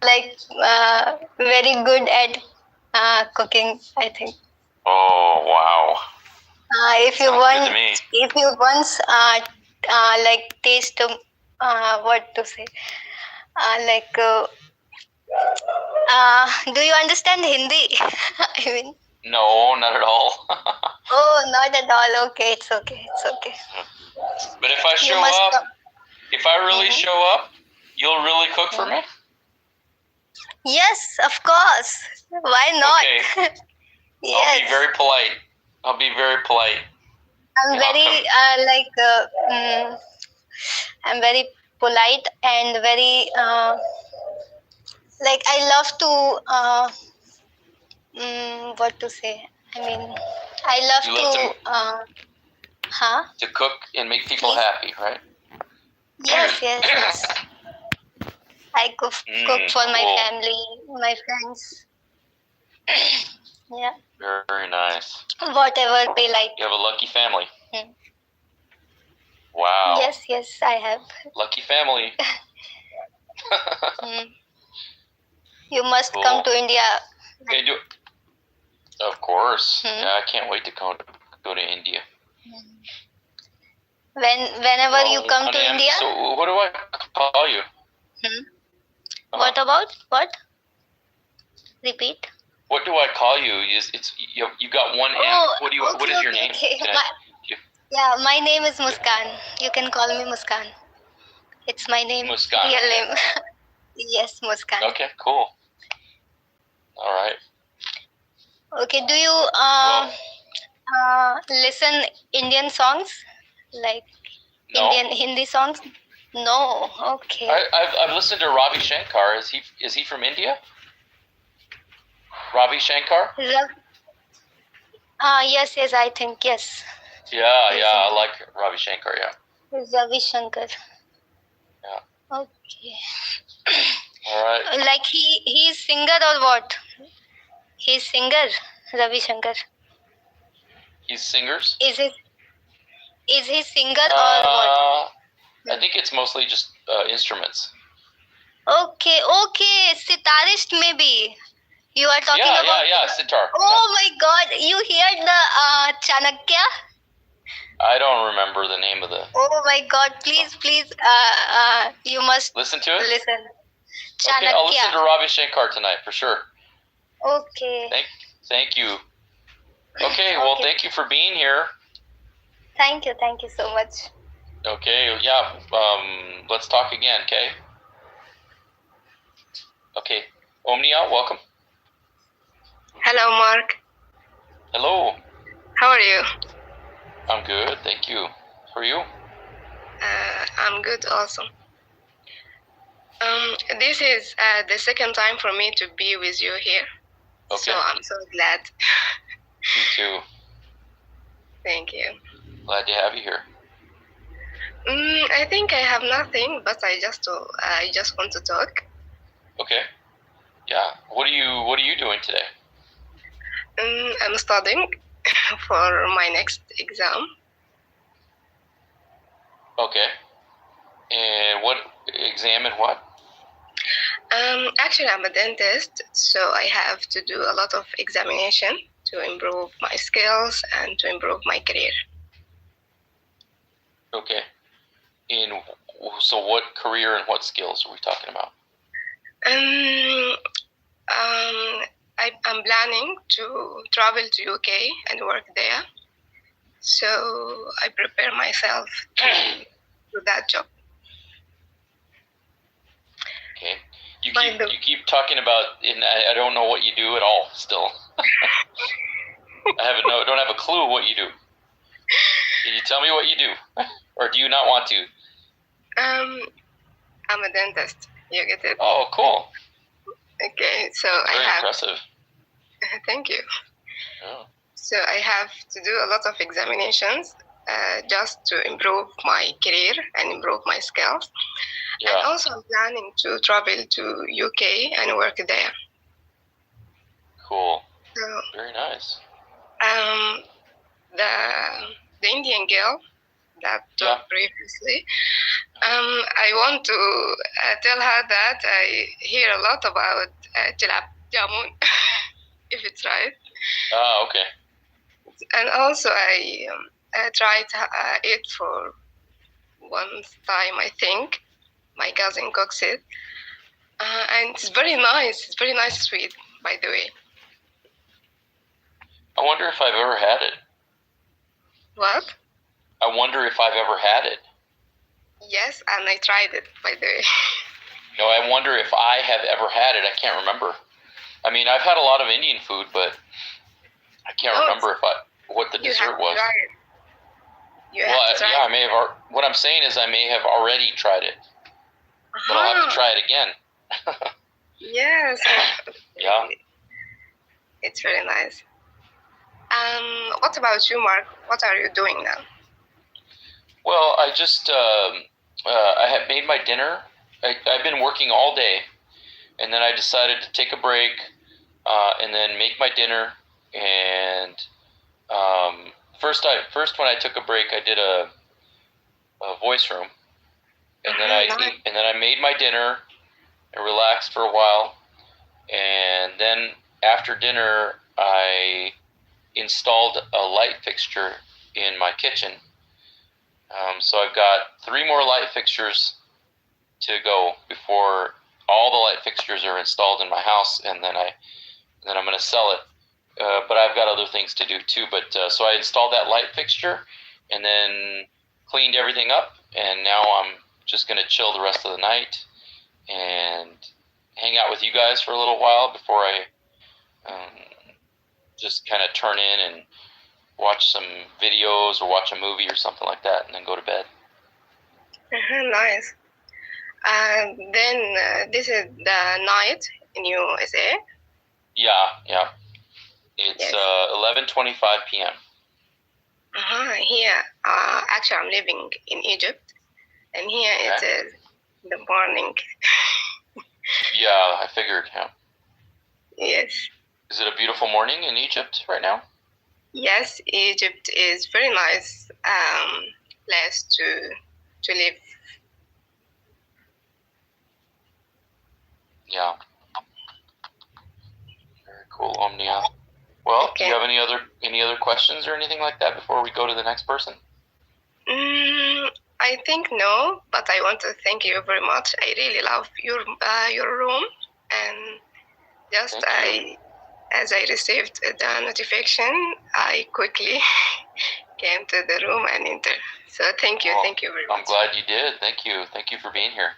like very good at cooking, I think. Oh, wow. If you Sounds want, good to me. if you once like taste what to say, like do you understand Hindi? I mean, No, not at all. oh, not at all. Okay, it's okay. It's okay. But if I You show must up, come. if I really show up, you'll really cook for me? Yes, of course. Why not? Okay. Yes. I'll be very polite. I'll be very polite. I'm very I'm very polite and very like I love to what to say. I mean, I love You love to to cook and make people Please. happy, right? Yes, yes, yes. I cook for my cool. family, my friends. Yeah. Very nice. Whatever they like. You have a lucky family. Hmm. Wow. Yes, yes, I have. Lucky family. You must Cool. come to India. Okay, of course. Hmm. Yeah, I can't wait to go to India. Whenever you come to India. So what do I call you? What about what? Repeat. What do I call you? You got one M. What is your name? Okay. Yeah, my name is Muskan. You can call me Muskan. It's my name. Muskan. Real name. Yes, Muskan. Okay, cool. All right. Okay, do you listen Indian songs? Like No. Indian Hindi songs? No. Okay. I've listened to Ravi Shankar. Is he from India? Ravi Shankar? Yes, I think yes. Yeah, I like Ravi Shankar, yeah. Ravi Shankar. Yeah. Okay. All right. Like he's singer or what? He's singer, Ravi Shankar. He's singers? Is he singer or what? I think it's mostly just instruments. Okay, sitarist maybe. You are talking about... Yeah, sitar. Oh my God, you hear the Chanakya? I don't remember the name of the... Oh my God, please, you must... Listen to it? Listen. Chanakya. Okay, I'll listen to Ravi Shankar tonight, for sure. Okay. Thank you. Okay, well, thank you for being here. Thank you so much. Okay, yeah, let's talk again, okay? Okay, Omnia, welcome. Hello, Mark. Hello. How are you? I'm good, thank you. How are you? I'm good also. This is the second time for me to be with you here. Okay. So I'm so glad. Me too. Thank you. Glad to have you here. I think I have nothing, but I just want to talk. Okay. Yeah. What are you doing today? I'm studying for my next exam. Okay. And what exam and what? Actually, I'm a dentist, so I have to do a lot of examination to improve my skills and to improve my career. Okay. So what career and what skills are we talking about? I'm planning to travel to UK and work there. So I prepare myself to do that job. Okay. You keep talking about, and I don't know what you do at all still. Don't have a clue what you do. Can you tell me what you do? Or do you not want to? I'm a dentist. You get it? Oh, cool. Okay, so Very impressive. Thank you. Yeah. So I have to do a lot of examinations just to improve my career and improve my skills. Yeah. And also I'm planning to travel to UK and work there. Cool. So, very nice. The Indian girl that talked previously. I want to tell her that I hear a lot about tilap jamun, if it's right. Okay. And also I tried it for one time, I think. My cousin cooks it. And it's very nice. It's very nice sweet, by the way. I wonder if I've ever had it. What? I wonder if I've ever had it. Yes, and I tried it, by the way. No, I wonder if I have ever had it. I can't remember. I mean, I've had a lot of Indian food, but I can't remember what the dessert was. Well, I may have. What I'm saying is, I may have already tried it, but I'll have to try it again. Yes. Yeah. It's very nice. What about you, Mark? What are you doing now? Well, I just I had made my dinner. I've been working all day, and then I decided to take a break, and then make my dinner. And first when I took a break, I did a voice room, and then I made my dinner and relaxed for a while, and then after dinner I installed a light fixture in my kitchen. So I've got 3 more light fixtures to go before all the light fixtures are installed in my house, and then I'm going to sell it. But I've got other things to do too. But so I installed that light fixture, and then cleaned everything up, and now I'm just going to chill the rest of the night and hang out with you guys for a little while before I just kind of turn in and watch some videos or watch a movie or something like that, and then go to bed. Nice. Then this is the night in USA? Yeah. It's 11:25 p.m. Here, actually, I'm living in Egypt, and here it is the morning. Yeah, I figured. Yeah. Yes. Is it a beautiful morning in Egypt right now? Yes, Egypt is very nice place to live. Yeah. Very cool, Omnia. Well, do you have any other questions or anything like that before we go to the next person? I think no, but I want to thank you very much. I really love your room, and just as I received the notification, I quickly came to the room and entered. So thank you very much. I'm glad you did. Thank you for being here.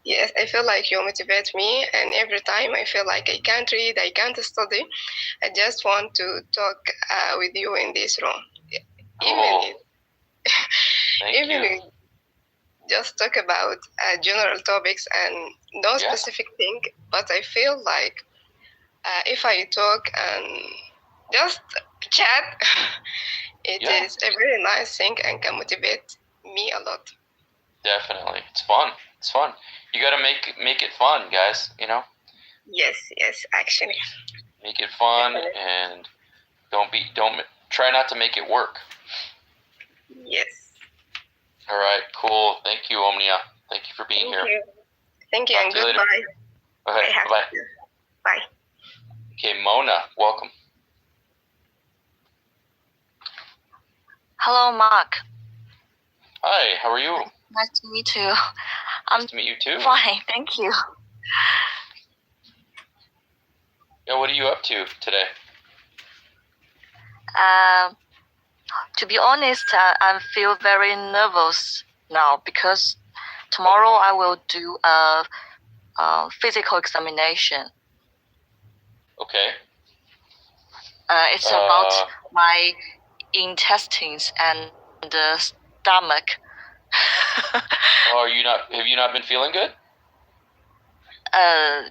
Yes, I feel like you motivate me, and every time I feel like I can't read, I can't study, I just want to talk with you in this room. Even if just talk about general topics and no specific thing, but I feel like if I talk and just chat, it is a very nice thing and can motivate me a lot. Definitely. It's fun. You got to make it fun, guys, you know? Yes, actually. Make it fun, and don't try not to make it work. Yes. All right, cool. Thank you, Omnia. Thank you for being here. Thank you, and goodbye. Okay, bye. Bye. Okay, Mona, welcome. Hello, Mark. Hi, how are you? Nice to meet you. Nice to meet you too. Fine, thank you. Yeah, what are you up to today? To be honest, I feel very nervous now because tomorrow I will do a physical examination. Okay. It's about my intestines and the stomach. Have you not been feeling good? A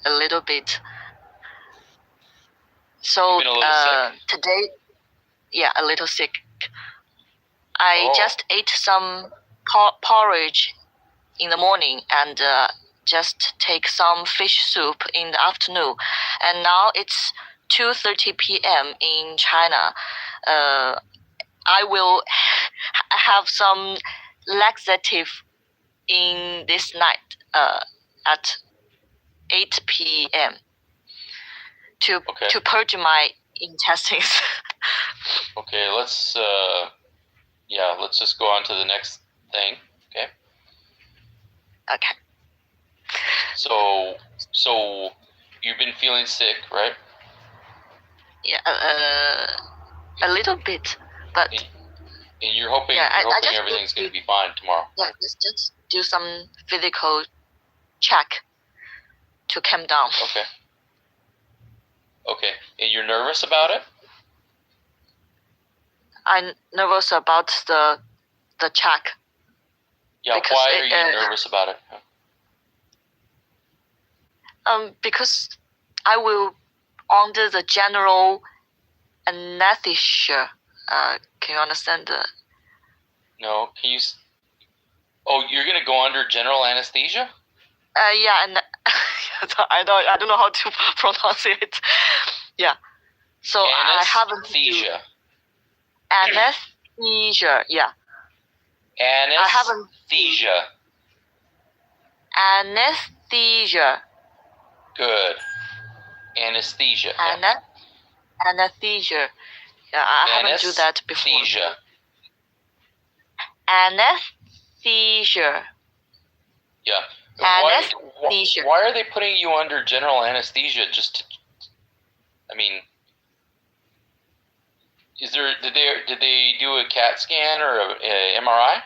little bit. So you've been a little sick? Today, a little sick. I just ate some porridge in the morning and just take some fish soup in the afternoon. And now it's 2:30 p.m. in China. I will have some laxative in this night at 8 p.m. to purge my intestines. Okay, let's just go on to the next thing. Okay. Okay. So you've been feeling sick, right? Yeah, a little bit, but. And you're hoping everything's going to be fine tomorrow. Yeah, just do some physical check to calm down. Okay. Okay. And you're nervous about it? I'm nervous about the check. Yeah, why are you nervous about it? Because I will under the general anesthesia. Can you understand? No, can you? Oh, you're gonna go under general anesthesia? Yeah, and I don't know how to pronounce it. Yeah, so I haven't. Anesthesia. Anesthesia. Yeah. Anesthesia. Anesthesia. Good. Anesthesia. Anesthesia. Yeah, I haven't do that before. Anesthesia. Yeah. Anesthesia. Why are they putting you under general anesthesia? Did they do a CAT scan or a MRI?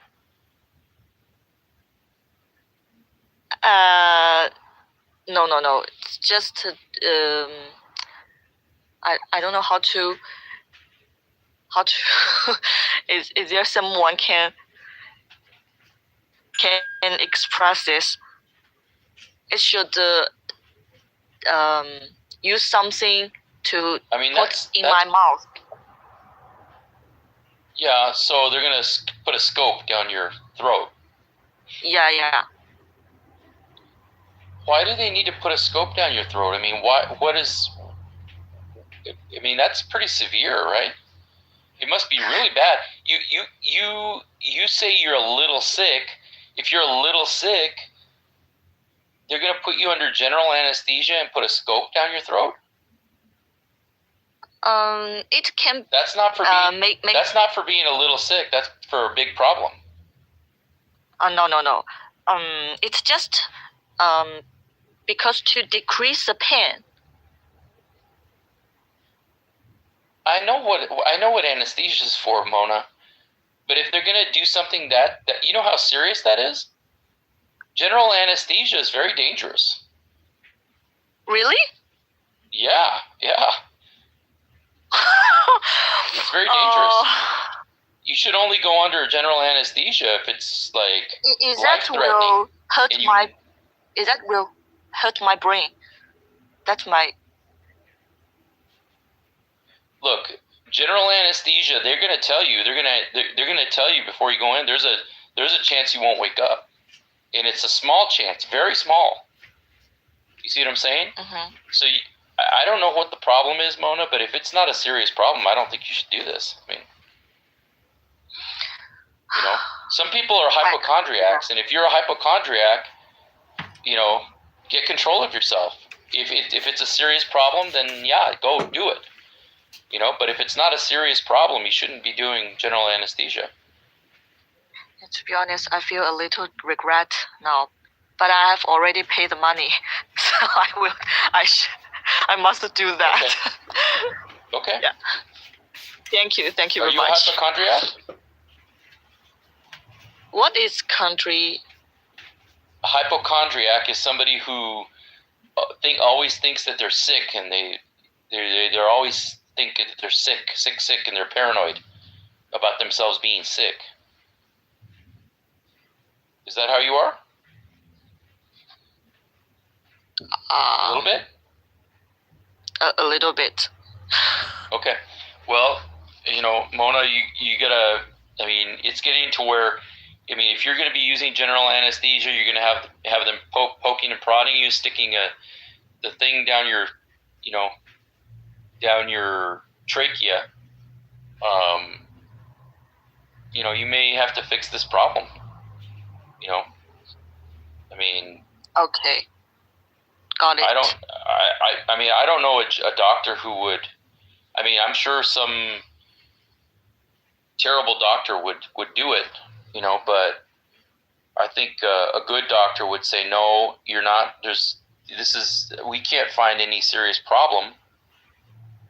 No. It's just I don't know how to is there someone can express this? It should use something to put in my mouth. Yeah, so they're gonna put a scope down your throat. Yeah. Why do they need to put a scope down your throat? I mean, that's pretty severe, right? It must be really bad. You say you're a little sick. If you're a little sick, they're gonna put you under general anesthesia and put a scope down your throat? It can. That's not for being. That's not for being a little sick. That's for a big problem. No. It's just because to decrease the pain. I know what anesthesia is for, Mona. But if they're gonna do something that you know how serious that is? General anesthesia is very dangerous. Really? Yeah. It's very dangerous. You should only go under general anesthesia if it's like life-threatening. Is that will hurt my brain? That's my. Look, general anesthesia. They're gonna tell you. They're gonna tell you before you go in. There's a chance you won't wake up, and it's a small chance, very small. You see what I'm saying? Mm-hmm. So I don't know what the problem is, Mona, but if it's not a serious problem, I don't think you should do this. I mean, some people are hypochondriacs, and if you're a hypochondriac, get control of yourself. If it's a serious problem, then yeah, go do it. But if it's not a serious problem, you shouldn't be doing general anesthesia. And to be honest, I feel a little regret now, but I have already paid the money, so I must do that. Okay. Yeah. Thank you very much. Are you a hypochondriac? What is country? A hypochondriac is somebody who always thinks that they're sick, and they're always thinking that they're sick, and they're paranoid about themselves being sick. Is that how you are? A little bit? A little bit. Okay. Well, Mona, you gotta, it's getting to where, if you're going to be using general anesthesia, you're going to have them poking and prodding you, sticking the thing down your, down your trachea. you may have to fix this problem. I mean. Okay. Got it. I don't know a doctor who would. I mean, I'm sure some terrible doctor would do it, but I think a good doctor would say, no, you're not. We can't find any serious problem,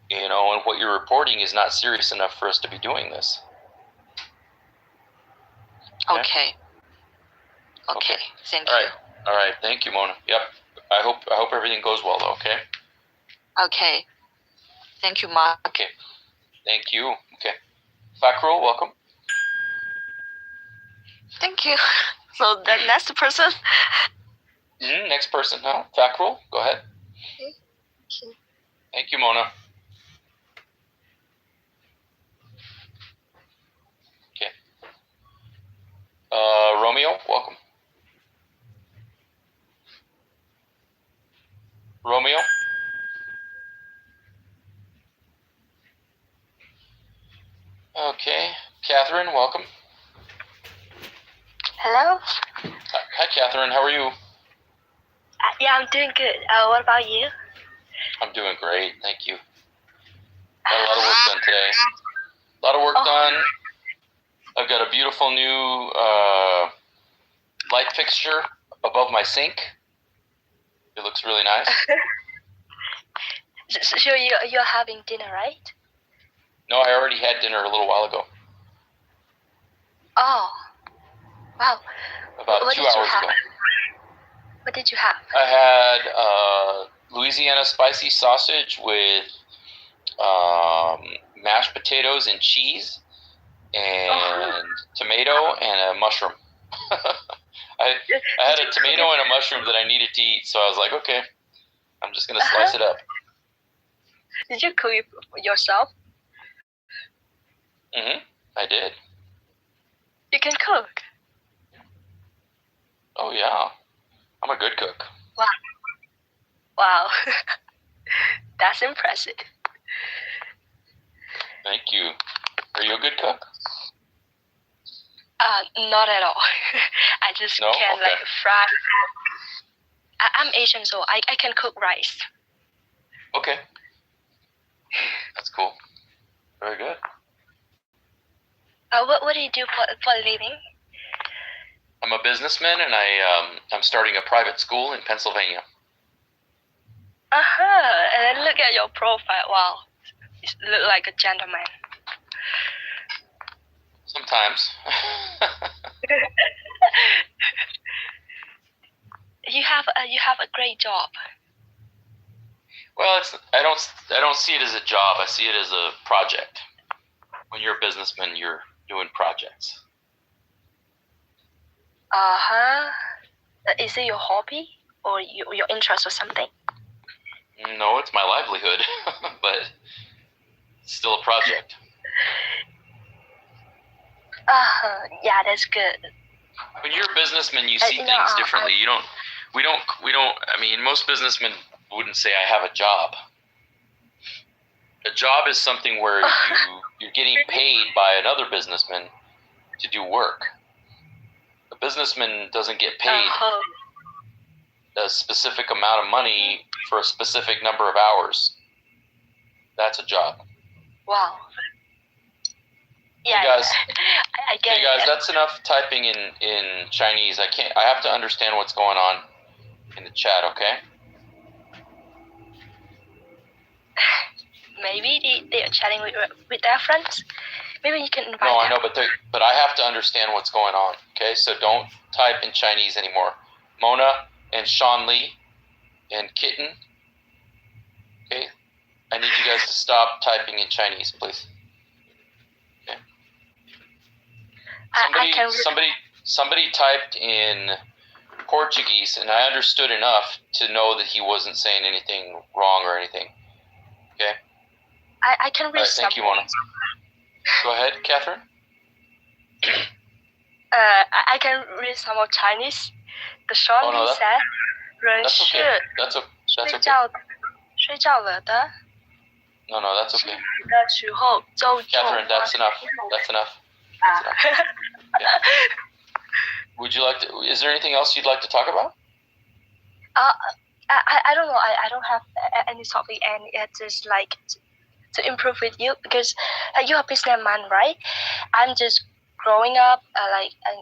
and what you're reporting is not serious enough for us to be doing this. Okay. Thank you. All right. Thank you, Mona. Yep. I hope everything goes well, though. Okay. Okay. Thank you, Mark. Okay. Thank you. Okay. Fakro, welcome. Thank you. So the next person. Next person now. Fakro, go ahead. Okay. Thank you, Mona. Okay. Romeo, welcome. Romeo. Okay. Catherine, welcome. Hello? Hi, Catherine. How are you? Yeah, I'm doing good. What about you? I'm doing great. Thank you. Got a lot of work done today. A lot of work done. I've got a beautiful new light fixture above my sink. It looks really nice. So you're having dinner, right? No, I already had dinner a little while ago. Oh, wow. About 2 hours ago. What did you have? I had Louisiana spicy sausage with mashed potatoes and cheese and tomato and a mushroom. I had a tomato and a mushroom that I needed to eat, so I was like, okay, I'm just going to slice it up. Did you cook it yourself? I did. You can cook? Oh, yeah. I'm a good cook. Wow. That's impressive. Thank you. Are you a good cook? Not at all. I just can fry. I'm Asian, so I can cook rice. Okay. That's cool. Very good. What do you do for a living? I'm a businessman, and I'm starting a private school in Pennsylvania. And look at your profile. Wow, you look like a gentleman. Sometimes. You have a great job. Well, I don't see it as a job. I see it as a project. When you're a businessman, you're doing projects. Is it your hobby or your interest or something? No, it's my livelihood, but it's still a project. Yeah, that's good. When you're a businessman, you see things differently. We don't. I mean, most businessmen wouldn't say I have a job. A job is something where you're getting paid by another businessman to do work. A businessman doesn't get paid a specific amount of money for a specific number of hours. That's a job. Wow. Yeah, hey guys, I get hey guys, that's enough typing in Chinese. I have to understand what's going on in the chat, okay? Maybe they are chatting with their friends. Maybe you can invite them. No, I know, but I have to understand what's going on, okay? So don't type in Chinese anymore. Mona and Sean Lee and Kitten, okay? I need you guys to stop typing in Chinese, please. Okay. Somebody typed in Portuguese, and I understood enough to know that he wasn't saying anything wrong or anything. Okay? I can read some. Thank you, Mona. Go ahead, Catherine. I can read some of Chinese. The Sean Lee said, 人是 That's okay. 睡觉了的 No, that's okay. 的时候就 Catherine, that's enough. That's enough. Yeah. Would you like to? Is there anything else you'd like to talk about? I don't know. I don't have any topic, and it's just like to improve with you because you're a businessman, right? I'm just growing up.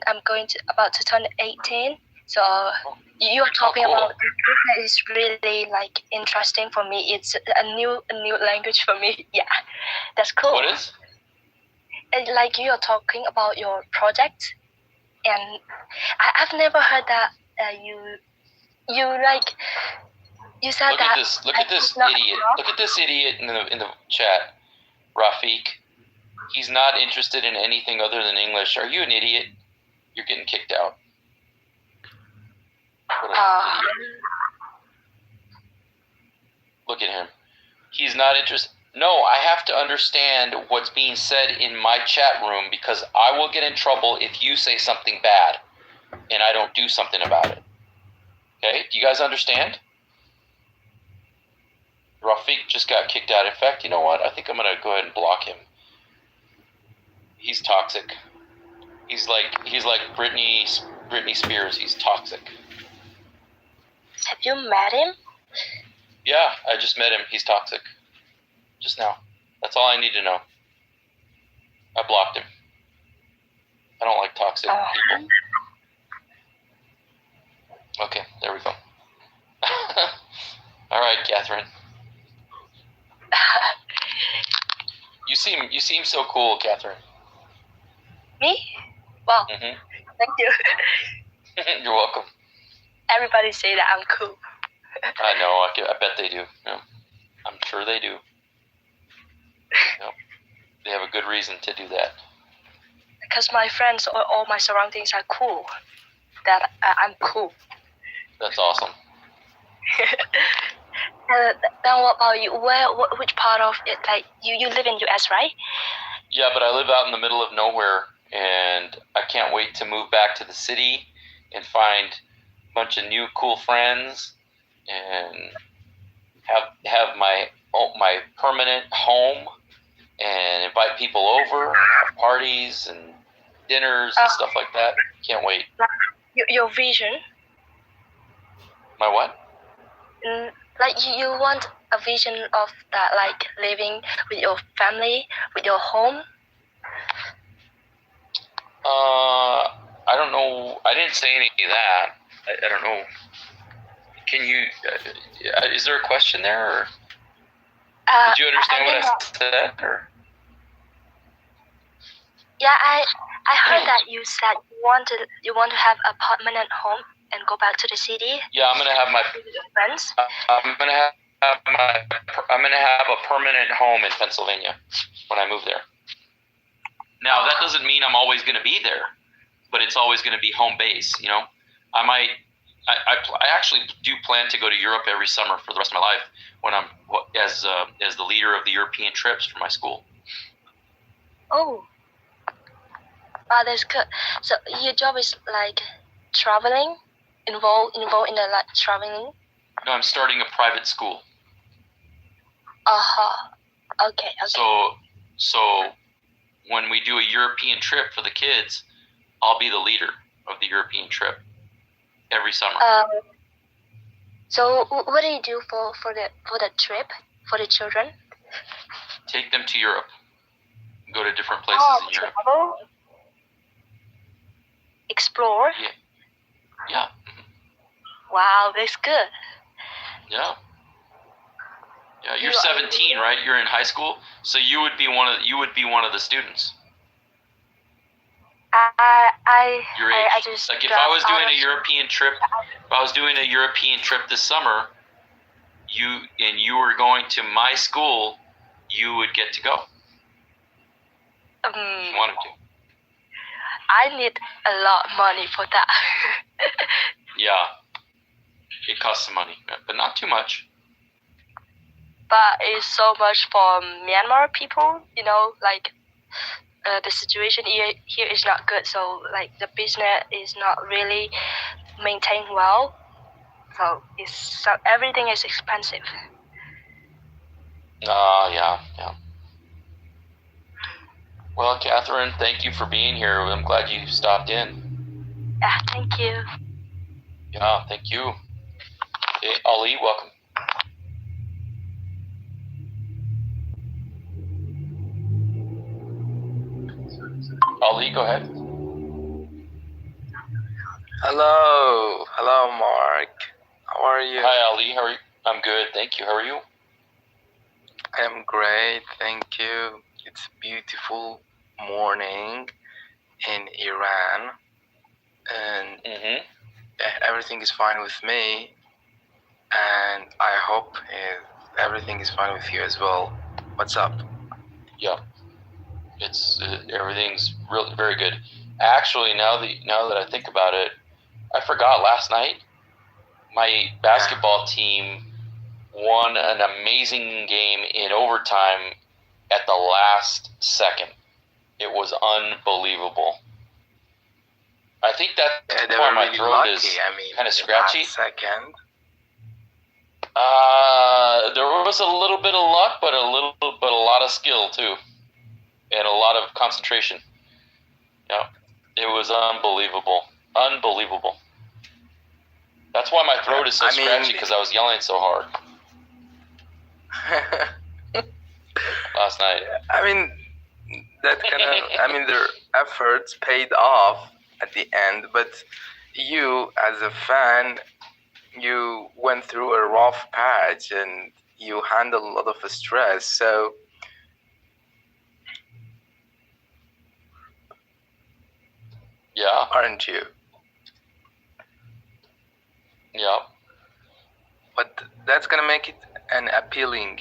I'm going to about to turn 18. So you are talking cool. about business is really like interesting for me. It's a new language for me. Yeah, that's cool. What is? Like you are talking about your project, and I've never heard that you like you said look that. At this, look at this idiot. Look at this idiot in the chat, Rafiq. He's not interested in anything other than English. Are you an idiot? You're getting kicked out. What an idiot. Look at him. He's not interested. No, I have to understand what's being said in my chat room because I will get in trouble if you say something bad and I don't do something about it. Okay? Do you guys understand? Rafiq just got kicked out. In fact, you know what? I think I'm going to go ahead and block him. He's toxic. He's like Britney Spears. He's toxic. Have you met him? Yeah, I just met him. He's toxic. Just now. That's all I need to know. I blocked him. I don't like toxic people. Okay, there we go. All right, Catherine. You seem so cool, Catherine. Me? Wow. Mm-hmm. Thank you. You're welcome. Everybody say that I'm cool. I know. I bet they do. Yeah. I'm sure they do. Yep. They have a good reason to do that. Because my friends or all my surroundings are cool. That I'm cool. That's awesome. Then what about you? Which part of it? Like you live in US, right? Yeah, but I live out in the middle of nowhere, and I can't wait to move back to the city and find a bunch of new cool friends and have my permanent home and invite people over and have parties and dinners and stuff like that. Can't wait. Your vision? My what? Like you want a vision of that, like living with your family, with your home? I don't know. I didn't say any of that. I don't know. Can you? Is there a question there? Or did you understand what I said? Or? Yeah, I heard that you said you want to have a permanent home and go back to the city. Yeah, I'm gonna have my friends. I'm gonna have a permanent home in Pennsylvania when I move there. Now that doesn't mean I'm always gonna be there, but it's always gonna be home base. You know, I actually do plan to go to Europe every summer for the rest of my life when I'm as the leader of the European trips for my school. Oh, wow, that's good. So your job is like traveling, involved in the like traveling. No, I'm starting a private school. Okay. So when we do a European trip for the kids, I'll be the leader of the European trip every summer. So what do you do for the trip for the children? Take them to Europe. Go to different places in Europe. Travel? Explore? Yeah. Wow, that's good. Yeah. Yeah, you're 17, right? You're in high school, so you would be one of the students. Your age. I just like if I was doing a European trip this summer, you were going to my school, you would get to go. If you wanted to. I need a lot of money for that. Yeah. It costs some money, but not too much. But it's so much for Myanmar people, you know, like the situation here is not good, so like the business is not really maintained well, so everything is expensive. Yeah. Well, Catherine, thank you for being here. I'm glad you stopped in. Yeah, thank you. Yeah, thank you. Okay, Ali, welcome. Ali, go ahead. Hello, Mark. How are you? Hi, Ali. How are you? I'm good, thank you. How are you? I am great, thank you. It's a beautiful morning in Iran, and everything is fine with me. And I hope everything is fine with you as well. What's up? Yeah, it's everything's really very good. Actually, now that I think about it, I forgot last night. My basketball team won an amazing game in overtime at the last second. It was unbelievable. I think that's why my throat is kind of scratchy. Second. There was a little bit of luck, but a lot of skill too, and a lot of concentration. Yeah, it was unbelievable. That's why my throat is so scratchy, because I was yelling so hard last night. I mean, that kind of, their efforts paid off at the end, but you, as a fan, you went through a rough patch and you handled a lot of stress, so yeah, aren't you? Yeah. But that's gonna make it an appealing,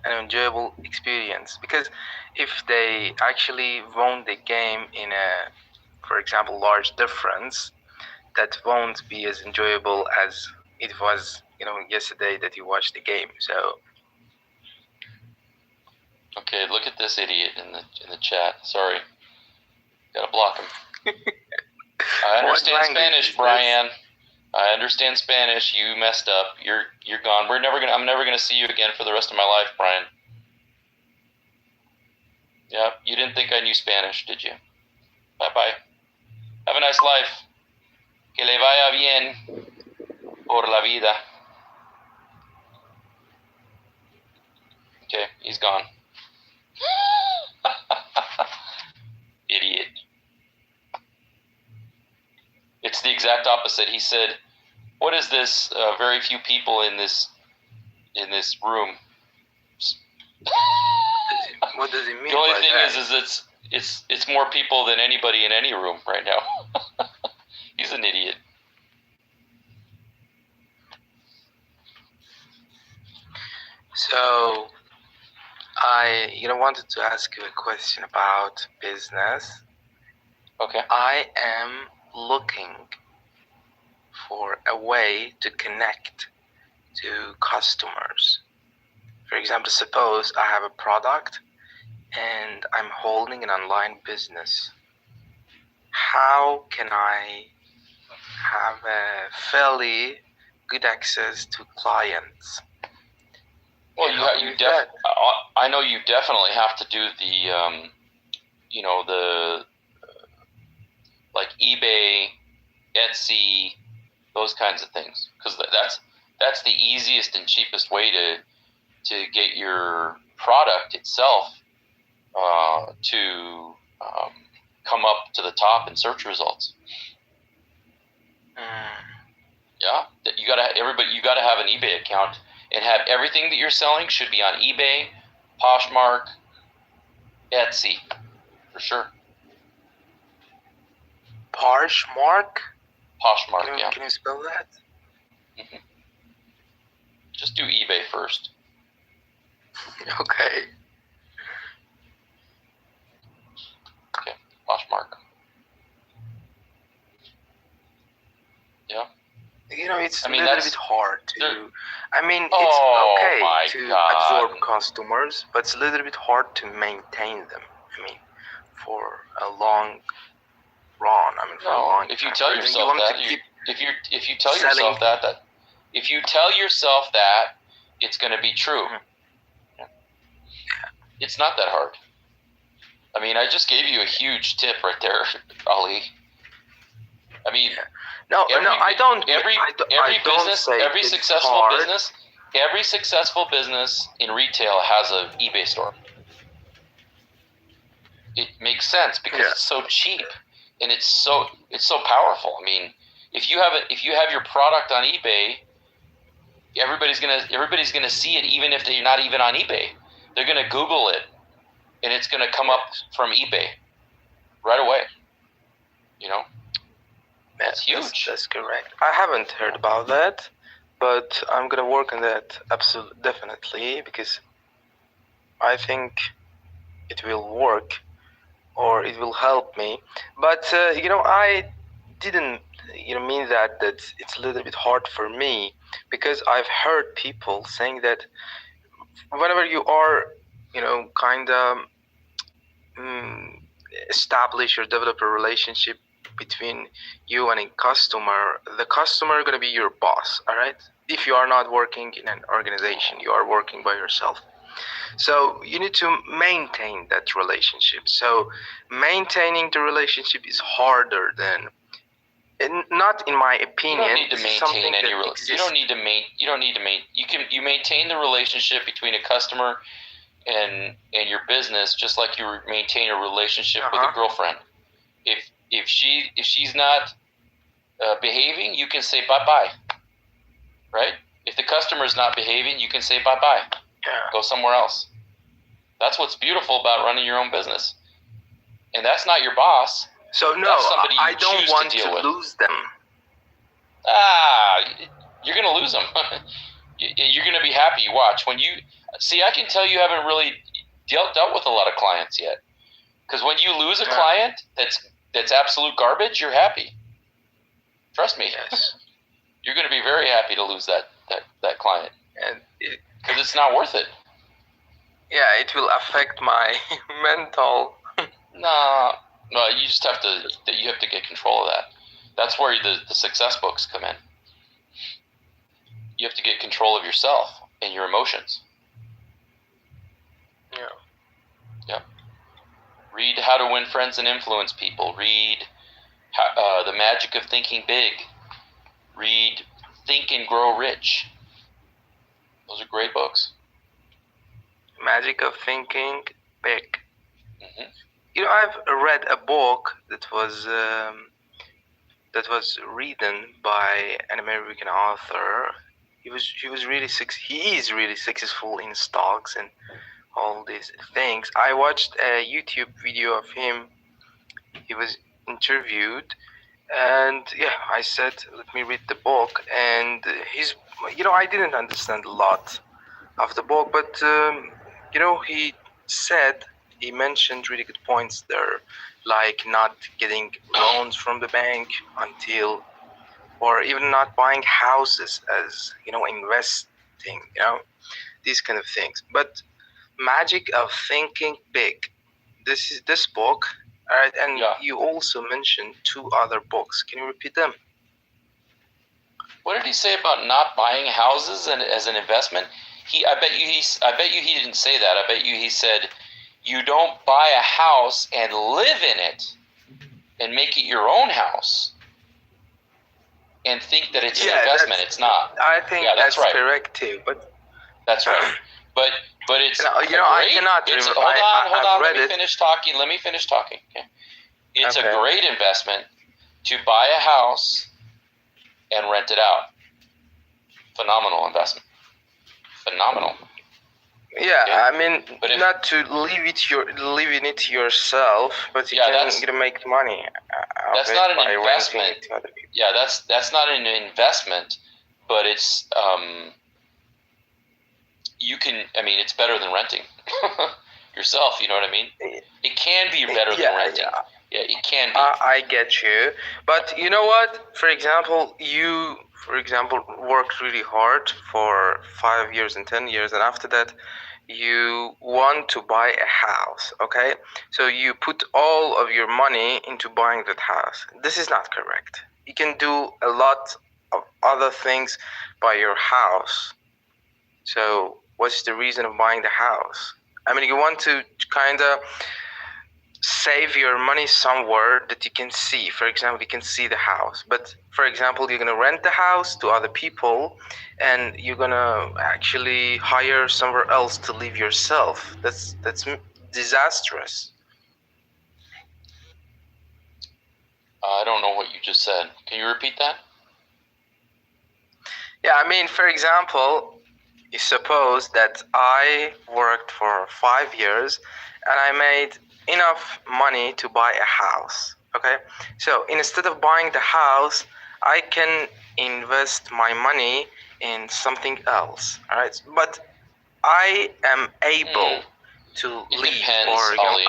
an enjoyable experience, because if they actually won the game in a, for example, large difference, that won't be as enjoyable as it was, yesterday that you watched the game. So okay, look at this idiot in the chat. Sorry, gotta block him. I understand Spanish, Brian. I understand Spanish. You messed up. You're gone. I'm never gonna see you again for the rest of my life, Brian. Yeah, you didn't think I knew Spanish, did you? Bye bye. Have a nice life. Que le vaya bien por la vida. Okay, he's gone. Idiot. It's the exact opposite. He said, "What is this? Very few people in this room." What does it mean? The only thing is it's more people than anybody in any room right now. He's an idiot. So I wanted to ask you a question about business. Okay. I am looking for a way to connect to customers. For example, suppose I have a product and I'm holding an online business. How can I have a fairly good access to clients? Well, I know you definitely have to do the, the like eBay, Etsy, those kinds of things, because that's the easiest and cheapest way to get your product itself to come up to the top in search results. Yeah, you gotta have an eBay account and have everything that you're selling should be on eBay, Poshmark, Etsy, for sure. Poshmark? Poshmark, yeah. Can you spell that? Mm-hmm. Just do eBay first. Okay. Okay, Poshmark. Yeah. It's a little bit hard to. It's okay to absorb customers, but it's a little bit hard to maintain them. For a long run. For a long. If you tell yourself that, if you tell yourself that, it's going to be true. Mm-hmm. It's not that hard. I mean, I just gave you a huge tip right there, Ali. I mean, I don't. Every successful business in retail has an eBay store. It makes sense because it's so cheap and it's so powerful. I mean, if you have your product on eBay, everybody's gonna see it, even if they're not even on eBay. They're gonna Google it, and it's gonna come up from eBay right away. You know, that's huge. That's correct. I haven't heard about that, but I'm gonna work on that absolutely, definitely, because I think it will work, or it will help me. But I didn't mean that it's a little bit hard for me, because I've heard people saying that whenever you are kind of establish or develop a relationship between you and a customer, the customer is going to be your boss. All right, if you are not working in an organization, you are working by yourself. So you need to maintain that relationship. So maintaining the relationship is harder than, not in my opinion. You don't need to maintain any relationship. You don't need to maintain. You maintain the relationship between a customer and your business, just like you maintain a relationship with a girlfriend. If she's not behaving, you can say bye-bye, right? If the customer is not behaving, you can say bye-bye. Yeah. Go somewhere else. That's what's beautiful about running your own business. And that's not your boss. So no, I don't want to lose them. You're going to lose them. You're going to be happy. Watch. When you see, I can tell you haven't really dealt with a lot of clients yet. Because when you lose a client that's absolute garbage, you're happy. Trust me. Yes. You're going to be very happy to lose that client. And because it's not worth it. Yeah, it will affect my mental. No, you just have to get control of that. That's where the success books come in. You have to get control of yourself and your emotions. Yeah. Read How to Win Friends and Influence People. Read The Magic of Thinking Big. Read Think and Grow Rich. Those are great books. Magic of Thinking Big. Mm-hmm. I've read a book that was written by an American author. He is really successful in stocks and all these things. I watched a YouTube video of him. He was interviewed, and I said, let me read the book. And I didn't understand a lot of the book, but he mentioned really good points there, like not getting loans from the bank or even not buying houses as investing, these kind of things. But Magic of Thinking Big, this is this book. All right, and you also mentioned 2 other books. Can you repeat them? What did he say about not buying houses as an investment? I bet you he didn't say that. I bet you he said, you don't buy a house and live in it and make it your own house and think that it's an investment. It's not. I think that's right. Correct too. But that's right. But it's I cannot remember. Hold on. Let me finish talking. Okay. It's a great investment to buy a house and rent it out. Phenomenal investment. Phenomenal. Yeah, okay. I mean, not to live in it yourself, but you can make money. That's not an investment. Yeah, that's not an investment, but it's it's better than renting yourself. You know what I mean? It can be better than renting. Yeah, it can be. I get you, but you know what? For example, you worked really hard for 5 years and 10 years, and after that, you want to buy a house. Okay, so you put all of your money into buying that house. This is not correct. You can do a lot of other things by your house. So what's the reason of buying the house? I mean, you want to kind of save your money somewhere that you can see. For example, you can see the house. But for example, you're gonna rent the house to other people, and you're gonna actually hire somewhere else to live yourself. That's disastrous. I don't know what you just said. Can you repeat that? Yeah, I mean, for example, you suppose that I worked for 5 years and I made enough money to buy a house. Okay, so instead of buying the house, I can invest my money in something else. All right, but I am able to It leave depends, or Ali.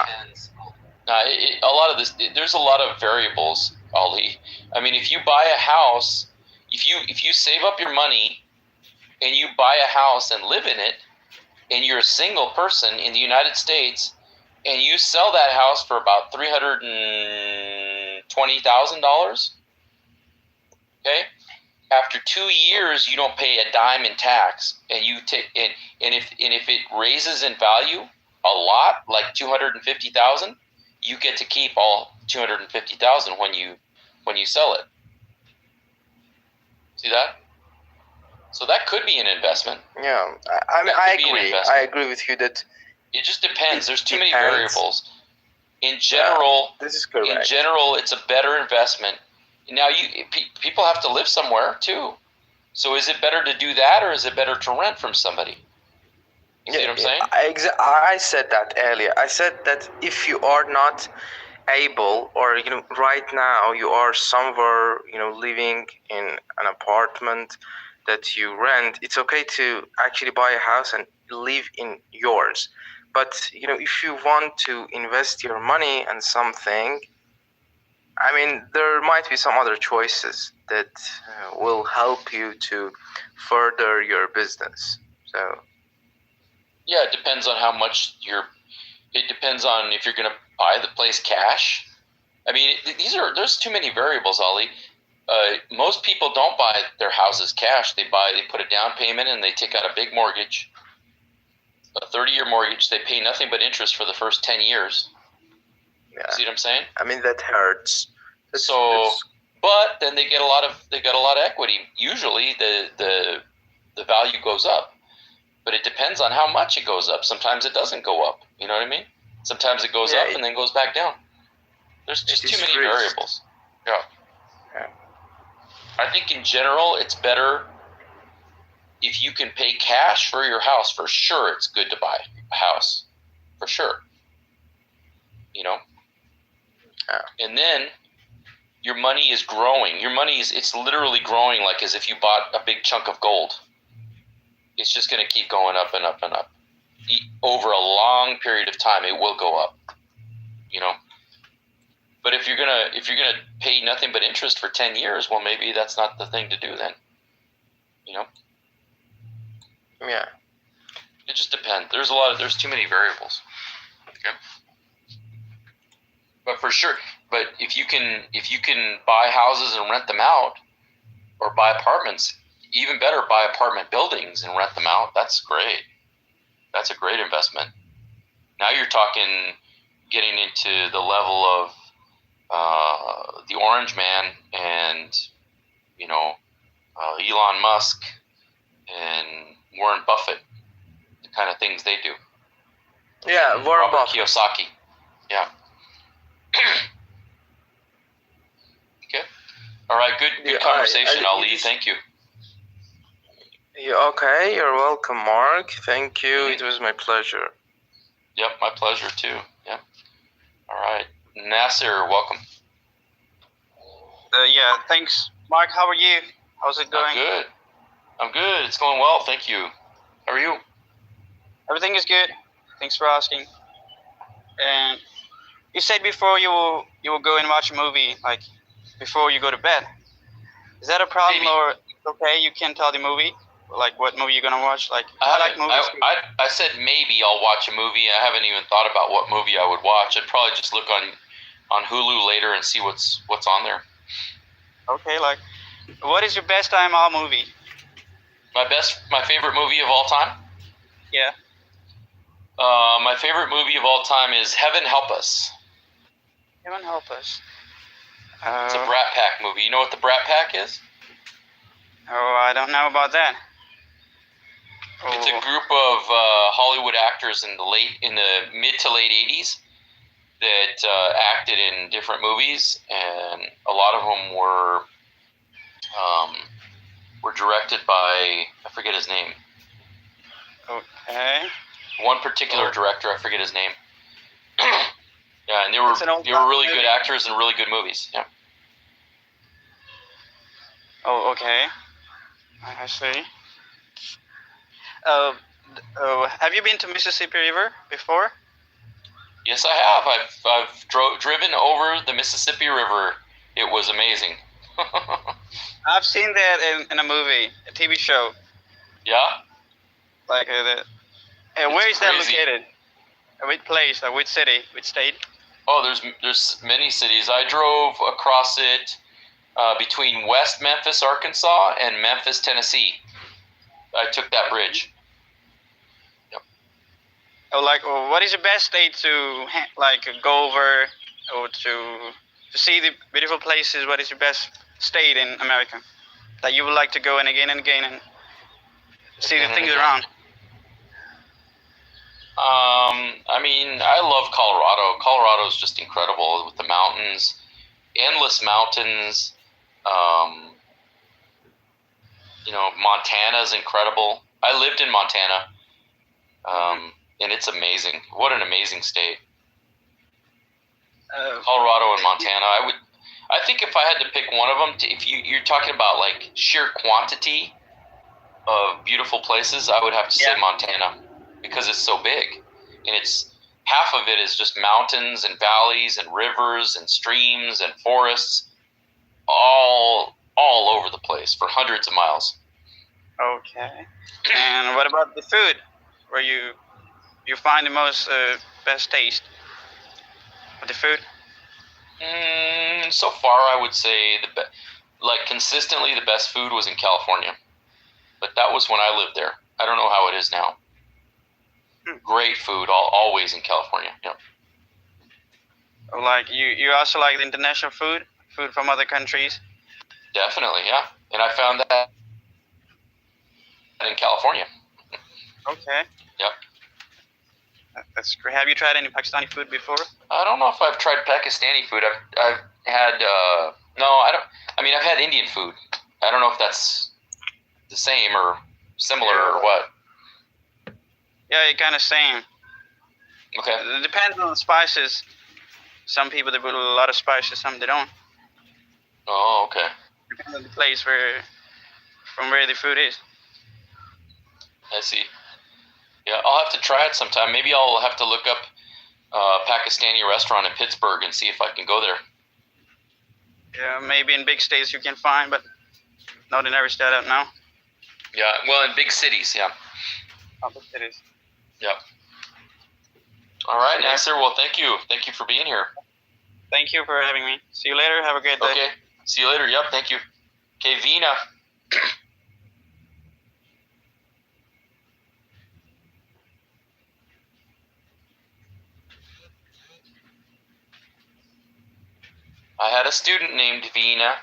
A lot of this, there's a lot of variables, Ali. I mean, if you buy a house, if you save up your money and you buy a house and live in it, and you're a single person in the United States, and you sell that house for about $320,000, okay? After 2 years, you don't pay a dime in tax, and you take and if it raises in value a lot, like 250,000, you get to keep all 250,000 when you sell it. See that? So that could be an investment. Yeah, I agree. I agree with you that it just depends. There's too many variables. In general, this is correct. In general, it's a better investment. Now, people have to live somewhere too. So is it better to do that, or is it better to rent from somebody? You see what I'm saying? I said that earlier. I said that if you are not able, or right now you are somewhere, living in an apartment that you rent, it's okay to actually buy a house and live in yours. But if you want to invest your money in something, I mean, there might be some other choices that will help you to further your business. So yeah, it depends on how much it depends on if you're going to buy the place cash. I mean, there's too many variables, Ali. Most people don't buy their houses cash. They put a down payment and they take out a big mortgage, a 30-year mortgage. They pay nothing but interest for the first 10 years. Yeah. See what I'm saying? I mean, that hurts. But then they got a lot of equity. Usually the value goes up, but it depends on how much it goes up. Sometimes it doesn't go up. You know what I mean? Sometimes it goes up and then goes back down. There's just too many variables. Yeah. I think in general it's better if you can pay cash for your house. For sure, it's good to buy a house. For sure. And then your money is growing. It's literally growing like as if you bought a big chunk of gold. It's just going to keep going up and up and up. Over a long period of time, it will go up. But if you're gonna pay nothing but interest for 10 years, well, maybe that's not the thing to do then. Yeah. It just depends. There's too many variables. Okay. But for sure, if you can buy houses and rent them out, or buy apartments, even better, buy apartment buildings and rent them out. That's great. That's a great investment. Now you're talking getting into the level of the Orange Man and Elon Musk and Warren Buffett, the kind of things they do. Yeah, and Warren Buffett. Kiyosaki. Yeah. Okay. All right. Good conversation, Ali. Thank you. Okay. You're welcome, Mark. Thank you. Mm-hmm. It was my pleasure. Yep, my pleasure too. Yep. All right, Nasser, welcome. Yeah, thanks, Mark. How are you? How's it going? I'm good. It's going well, thank you. How are you? Everything is good. Thanks for asking. And you said before you will go and watch a movie, like before you go to bed. Is that a problem? Maybe. Or okay, you can tell the movie, like what movie you're gonna watch? Like I like movies. I said maybe I'll watch a movie. I haven't even thought about what movie I would watch. I'd probably just look on Hulu later and see what's on there. Okay, like what is your best time all movie? My favorite movie of all time? Yeah. My favorite movie of all time is Heaven Help Us. Heaven help us. It's a Brat Pack movie. You know what the Brat Pack is? Oh, I don't know about that. It's a group of Hollywood actors in the mid to late '80s that acted in different movies, and a lot of them were directed by, I forget his name. Okay. One particular director, I forget his name. Yeah, and they were really good actors and really good movies. Yeah. Oh, okay. I see. Have you been to Mississippi River before? Yes, I have. I've driven over the Mississippi River. It was amazing. I've seen that in a movie, a TV show. Yeah? Like where is that located? Which place? Which city? Which state? Oh, there's many cities. I drove across it between West Memphis, Arkansas, and Memphis, Tennessee. I took that bridge. Yep. Oh, what is the best state to go over or to see the beautiful places? What is your best state in America that you would like to go and again and see the things around? I mean, I love Colorado. Colorado is just incredible with the mountains, endless mountains. Montana is incredible. I lived in Montana, and it's amazing. What an amazing state. Colorado and Montana. I think if I had to pick one of them, if you're talking about like sheer quantity of beautiful places, I would have to say Montana, because it's so big, and it's half of it is just mountains and valleys and rivers and streams and forests, all over the place for hundreds of miles. Okay. And what about the food? Where you find the most best taste of the food? So far, I would say consistently the best food was in California, but that was when I lived there. I don't know how it is now. Great food, always in California. Yeah. Like you also like the international food from other countries? Definitely, yeah. And I found that in California. Okay. Yep. That's great. Have you tried any Pakistani food before? I don't know if I've tried Pakistani food. I've had no, I don't. I mean, I've had Indian food. I don't know if that's the same or similar or what. Yeah, it's kind of same. Okay. It depends on the spices. Some people they put a lot of spices, some they don't. Oh, okay. Depends on the place from where the food is. I see. Yeah, I'll have to try it sometime. Maybe I'll have to look up a Pakistani restaurant in Pittsburgh and see if I can go there. Yeah, maybe in big states you can find, but not in every state, I don't know. Yeah, well, in big cities, yeah. Oh, big cities. Yep. All right, Nasser. Well, thank you. Thank you for being here. Thank you for having me. See you later. Have a great day. Okay. See you later. Yep. Thank you. Okay, Vina. I had a student named Vina.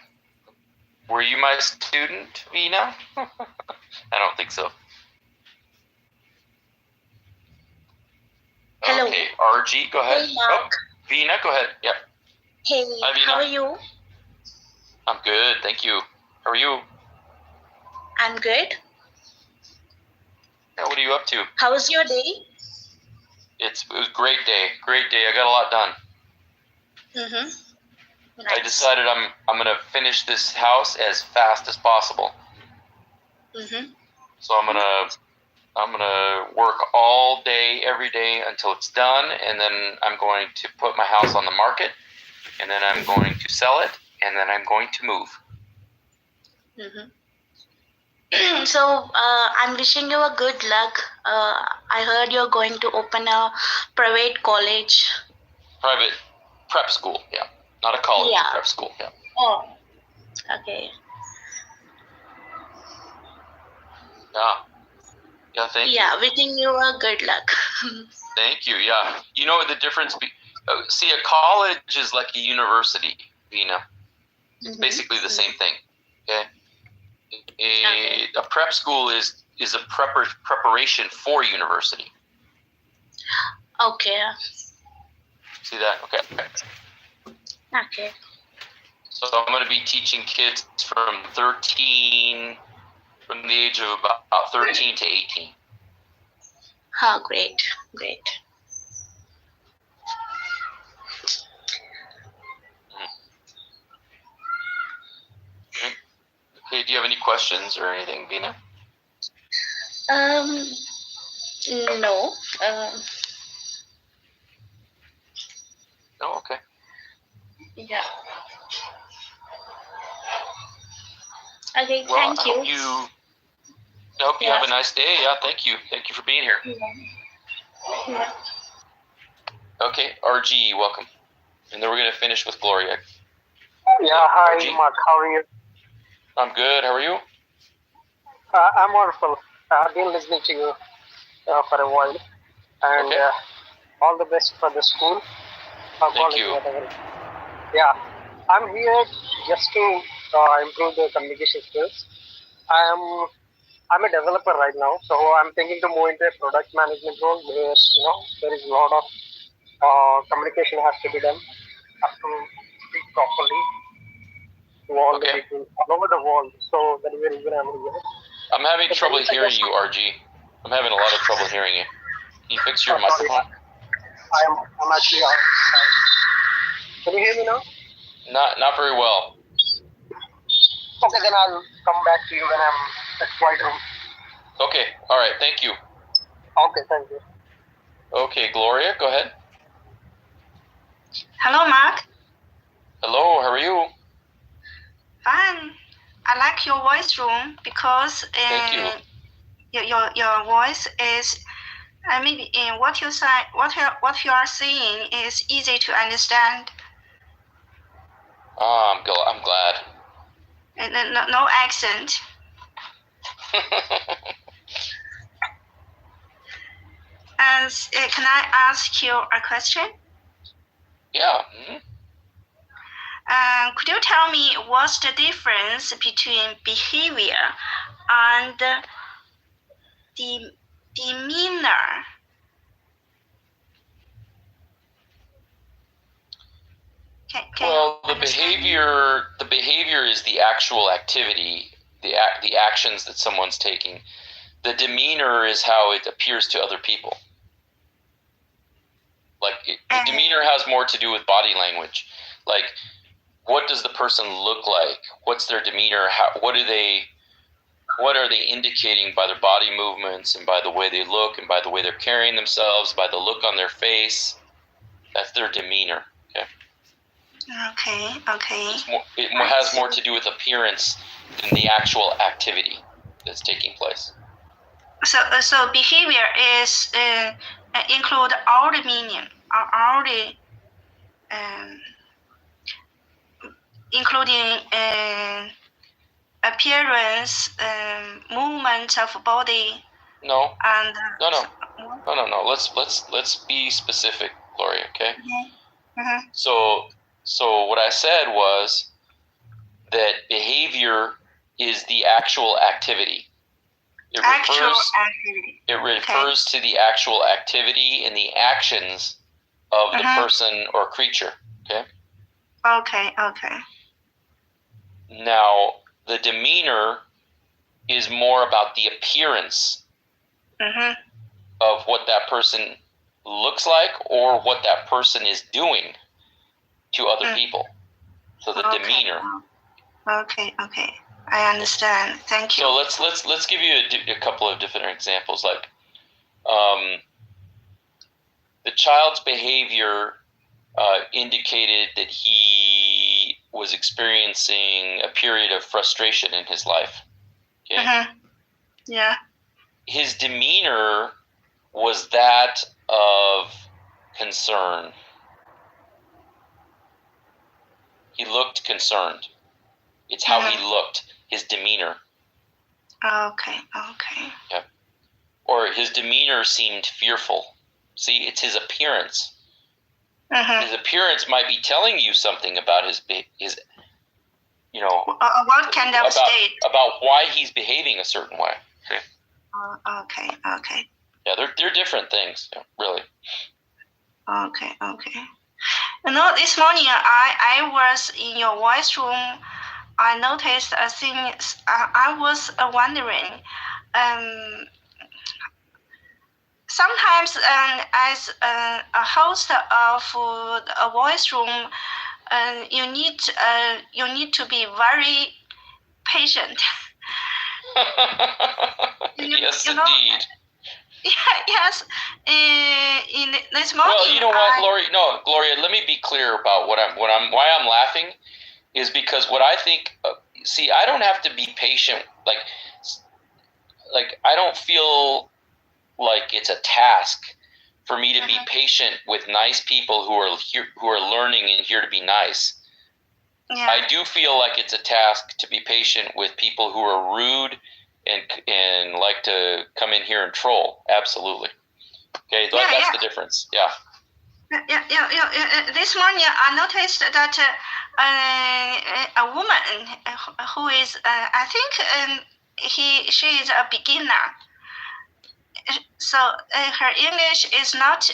Were you my student, Vina? I don't think so. Hello. Okay, RG, go ahead. Hey, Mark. Vina, go ahead. Yep. Hey, Hi, Vina. how are you? I'm good, thank you. How are you? I'm good. Yeah, what are you up to? How was your day? It was a great day. Great day. I got a lot done. Mm-hmm. Nice. I decided I'm gonna finish this house as fast as possible. Mm-hmm. So I'm gonna work all day, every day until it's done, and then I'm going to put my house on the market, and then I'm going to sell it, and then I'm going to move. Mm-hmm. So I'm wishing you a good luck. I heard you're going to open a private college. Private prep school, yeah. Not a college, Yeah. prep school, yeah. Oh, okay. Yeah, thank you. Yeah, wishing you a good luck. Thank you, yeah. You know the difference See, a college is like a university, Vina. It's basically the same thing. Okay. A prep school is a preparation for university. Okay. See that? Okay. Okay. So I'm going to be teaching kids from the age of about 13 to 18. Oh, great. Great. Okay, do you have any questions or anything, Vina? No. No, okay. Yeah. Okay, Well, thank you. I hope you have a nice day. Yeah, thank you. Thank you for being here. Yeah. Okay, RG, welcome. And then we're going to finish with Gloria. Yeah, hi, RG? Mark. How are you? I'm good. How are you? I'm wonderful. I've been listening to you for a while. And Okay. All the best for the school. Thank you. Whatever. Yeah, I'm here just to improve the communication skills. I'm a developer right now, so I'm thinking to move into a product management role where there is a lot of communication has to be done. Have to speak properly to all the people all over the world. So that is the reason I'm here. I'm having trouble hearing you, RG. I'm having a lot of trouble hearing you. Can you fix your microphone? I'm actually outside. Can you hear me now? Not very well. Okay, then I'll come back to you when I'm at quiet room. Okay, all right, thank you. Okay, thank you. Okay, Gloria, go ahead. Hello, Mark. Hello, how are you? Fine. I like your voice room because thank you. Your voice is. I mean, what you say, what you are saying is easy to understand. Oh, I'm glad. No accent. And can I ask you a question? Yeah. Could you tell me what's the difference between behavior and demeanor? Well, the behavior is the actual activity, the actions that someone's taking. The demeanor is how it appears to other people. Like the demeanor has more to do with body language. Like, what does the person look like? What's their demeanor? What are they indicating by their body movements and by the way they look and by the way they're carrying themselves, by the look on their face? That's their demeanor. Okay. It has more to do with appearance than the actual activity that's taking place. So behavior is include all the meaning, all the including appearance, movement of body. No. And No. Let's be specific, Gloria. Okay. Mm-hmm. So what I said was that behavior is the actual activity. It refers to the actual activity and the actions of the person or creature. Okay. Okay. Now, the demeanor is more about the appearance of what that person looks like or what that person is doing to other people. So the demeanor. Okay. I understand. Thank you. So let's give you a couple of different examples. Like, the child's behavior indicated that he was experiencing a period of frustration in his life. Okay? Yeah. His demeanor was that of concern. He looked concerned. It's how he looked, his demeanor. Okay. Yep. Or his demeanor seemed fearful. See, it's his appearance. His appearance might be telling you something about his what kind of state? About why he's behaving a certain way. Okay. Yeah, they're different things, really. Okay. This morning I was in your voice room. I noticed a thing. I was wondering. Sometimes, as a host of a voice room, you need to be very patient. Yes, indeed. Yes. In this morning. Well, you know what, Gloria. Let me be clear about why I'm laughing, is because what I think. See, I don't have to be patient. Like I don't feel like it's a task for me to be patient with nice people who are here, who are learning and here to be nice. Yeah. I do feel like it's a task to be patient with people who are rude and like to come in here and troll. Absolutely. Okay, that's the difference. Yeah. This morning I noticed that a woman who is, I think she is a beginner. So her English is not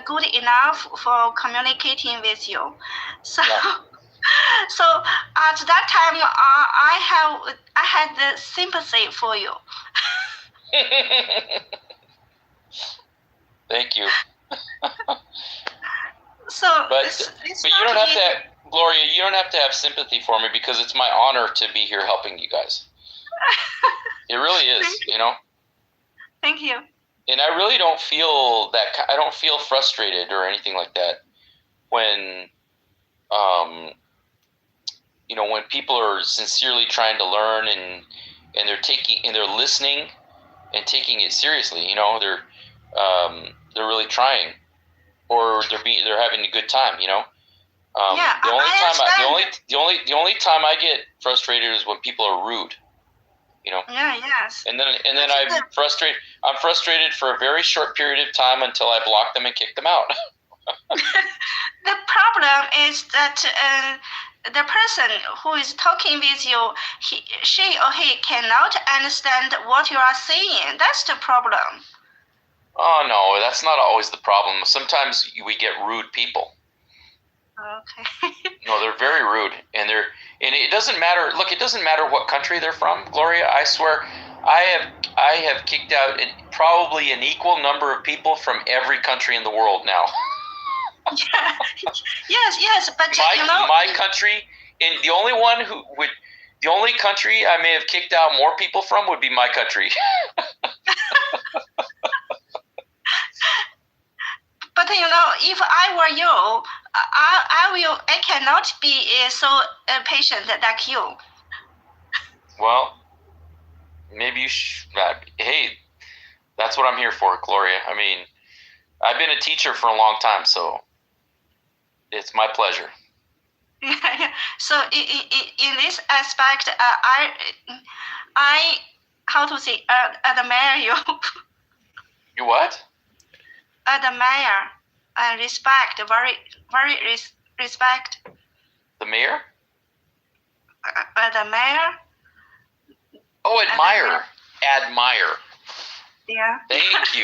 good enough for communicating with you. So, so at that time, I had the sympathy for you. Thank you. So, but you don't have to, Gloria. You don't have to have sympathy for me because it's my honor to be here helping you guys. It really is, you know. Thank you. And I really don't feel that. I don't feel frustrated or anything like that when, when people are sincerely trying to learn and they're listening and taking it seriously. You know, they're really trying, or they're having a good time. You know. The only time I get frustrated is when people are rude. You know. Yeah. Yes. And then I'm frustrated. I'm frustrated for a very short period of time until I block them and kick them out. The problem is that the person who is talking with you, she or he cannot understand what you are saying. That's the problem. Oh no, that's not always the problem. Sometimes we get rude people. Okay. No, they're very rude, and it doesn't matter. Look, it doesn't matter what country they're from, Gloria. I swear, I have kicked out probably an equal number of people from every country in the world now. Yeah. Yes, but my country, and the only country I may have kicked out more people from would be my country. But if I were you, I cannot be so patient like you. Well, maybe you should. Hey, that's what I'm here for, Gloria. I mean, I've been a teacher for a long time, so it's my pleasure. Yeah. So in this aspect, I how to say admire you. You what? Admire, respect, very respect. The mayor? Admire. Oh, admire. Admire. Yeah. Thank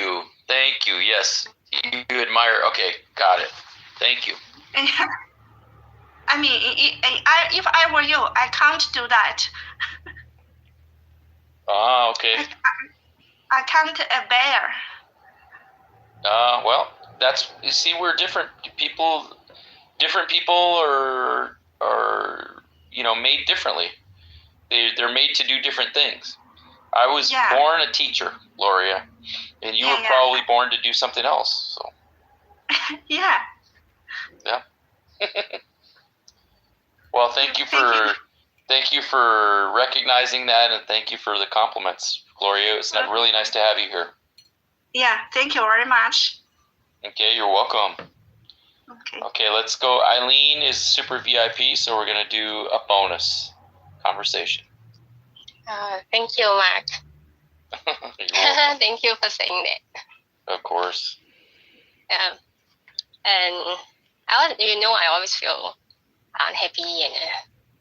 you. Yes, you admire. Okay, got it. Thank you. I mean, if I were you, I can't do that. Ah, okay. I can't bear. Well, you see, we're different people. Different people are made differently. They're made to do different things. I was born a teacher, Gloria, and you were probably born to do something else. So. Yeah. Yeah. Well, thank you for recognizing that, and thank you for the compliments, Gloria. It's really nice to have you here. Yeah, thank you very much. Okay, you're welcome. Okay, let's go. Eileen is super VIP, so we're going to do a bonus conversation. Thank you, Mark. Thank you for saying that. Of course. And I always feel happy and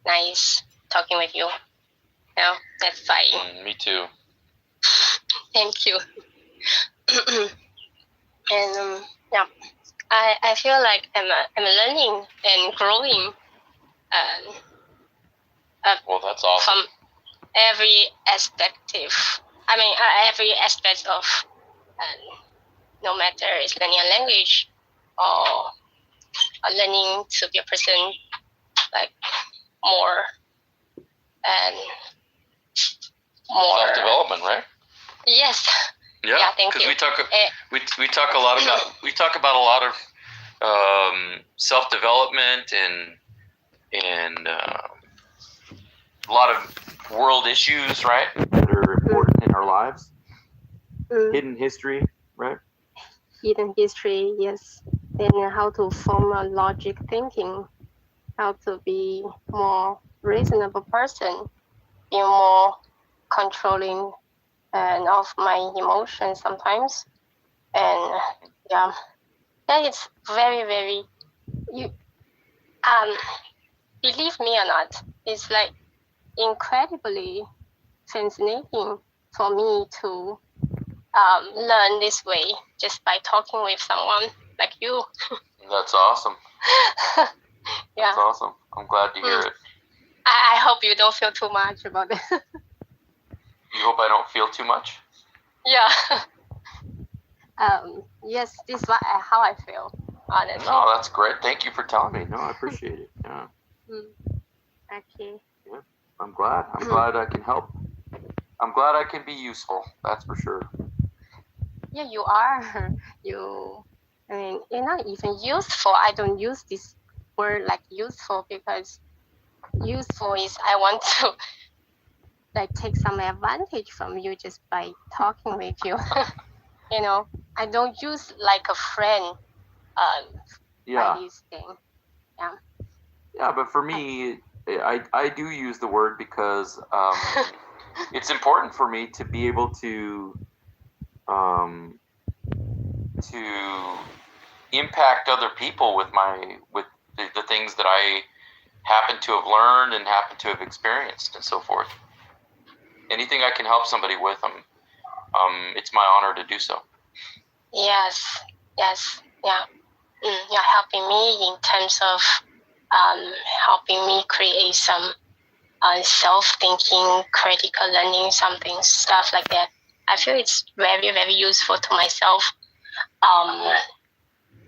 nice talking with you. That's fine. Me too. Thank you. And I feel like I'm learning and growing. Well, that's awesome. From every aspect every aspect of, no matter it's learning a language or learning to be a person like more and more self-development, right? Yes. Yeah, thank you. Because we talk a lot about a lot of self-development and a lot of world issues, right? That are important in our lives. Hidden history, right? Hidden history, yes. And how to form a logic thinking, how to be more reasonable person, be more controlling and of my emotions sometimes. And that is very, very, believe me or not, it's like incredibly fascinating for me to learn this way just by talking with someone like you. That's awesome. Yeah. That's awesome. I'm glad to hear it. I hope you don't feel too much about it. You hope I don't feel too much? Yeah. Yes, this is how I feel, honestly. No, that's great. Thank you for telling me. No, I appreciate it. Yeah. Okay. Yeah. I'm glad I can help. I'm glad I can be useful. That's for sure. Yeah, you are. You're not even useful. I don't use this word like useful because useful is I want to like take some advantage from you just by talking with you. I don't use like a friend by this thing. Yeah. Yeah, but for me, I do use the word because it's important for me to be able to impact other people with the things that I happen to have learned and happen to have experienced and so forth. Anything I can help somebody with, it's my honor to do so. Yes, yeah. You're helping me in terms of helping me create some self-thinking, critical learning, stuff like that. I feel it's very, very useful to myself.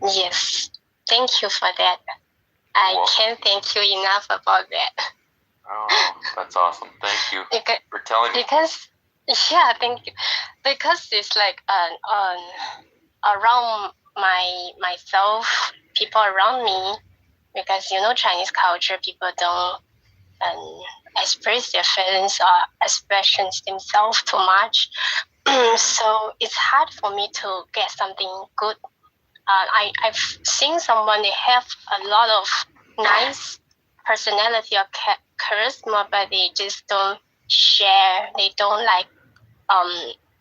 Yes, thank you for that. I can't thank you enough about that. Oh, that's awesome. Thank you for telling me. Because, thank you. Because it's like around myself, people around me, because Chinese culture, people don't express their feelings or expressions themselves too much. So it's hard for me to get something good. I've seen someone, they have a lot of nice personality or charisma, but they just don't share. They don't like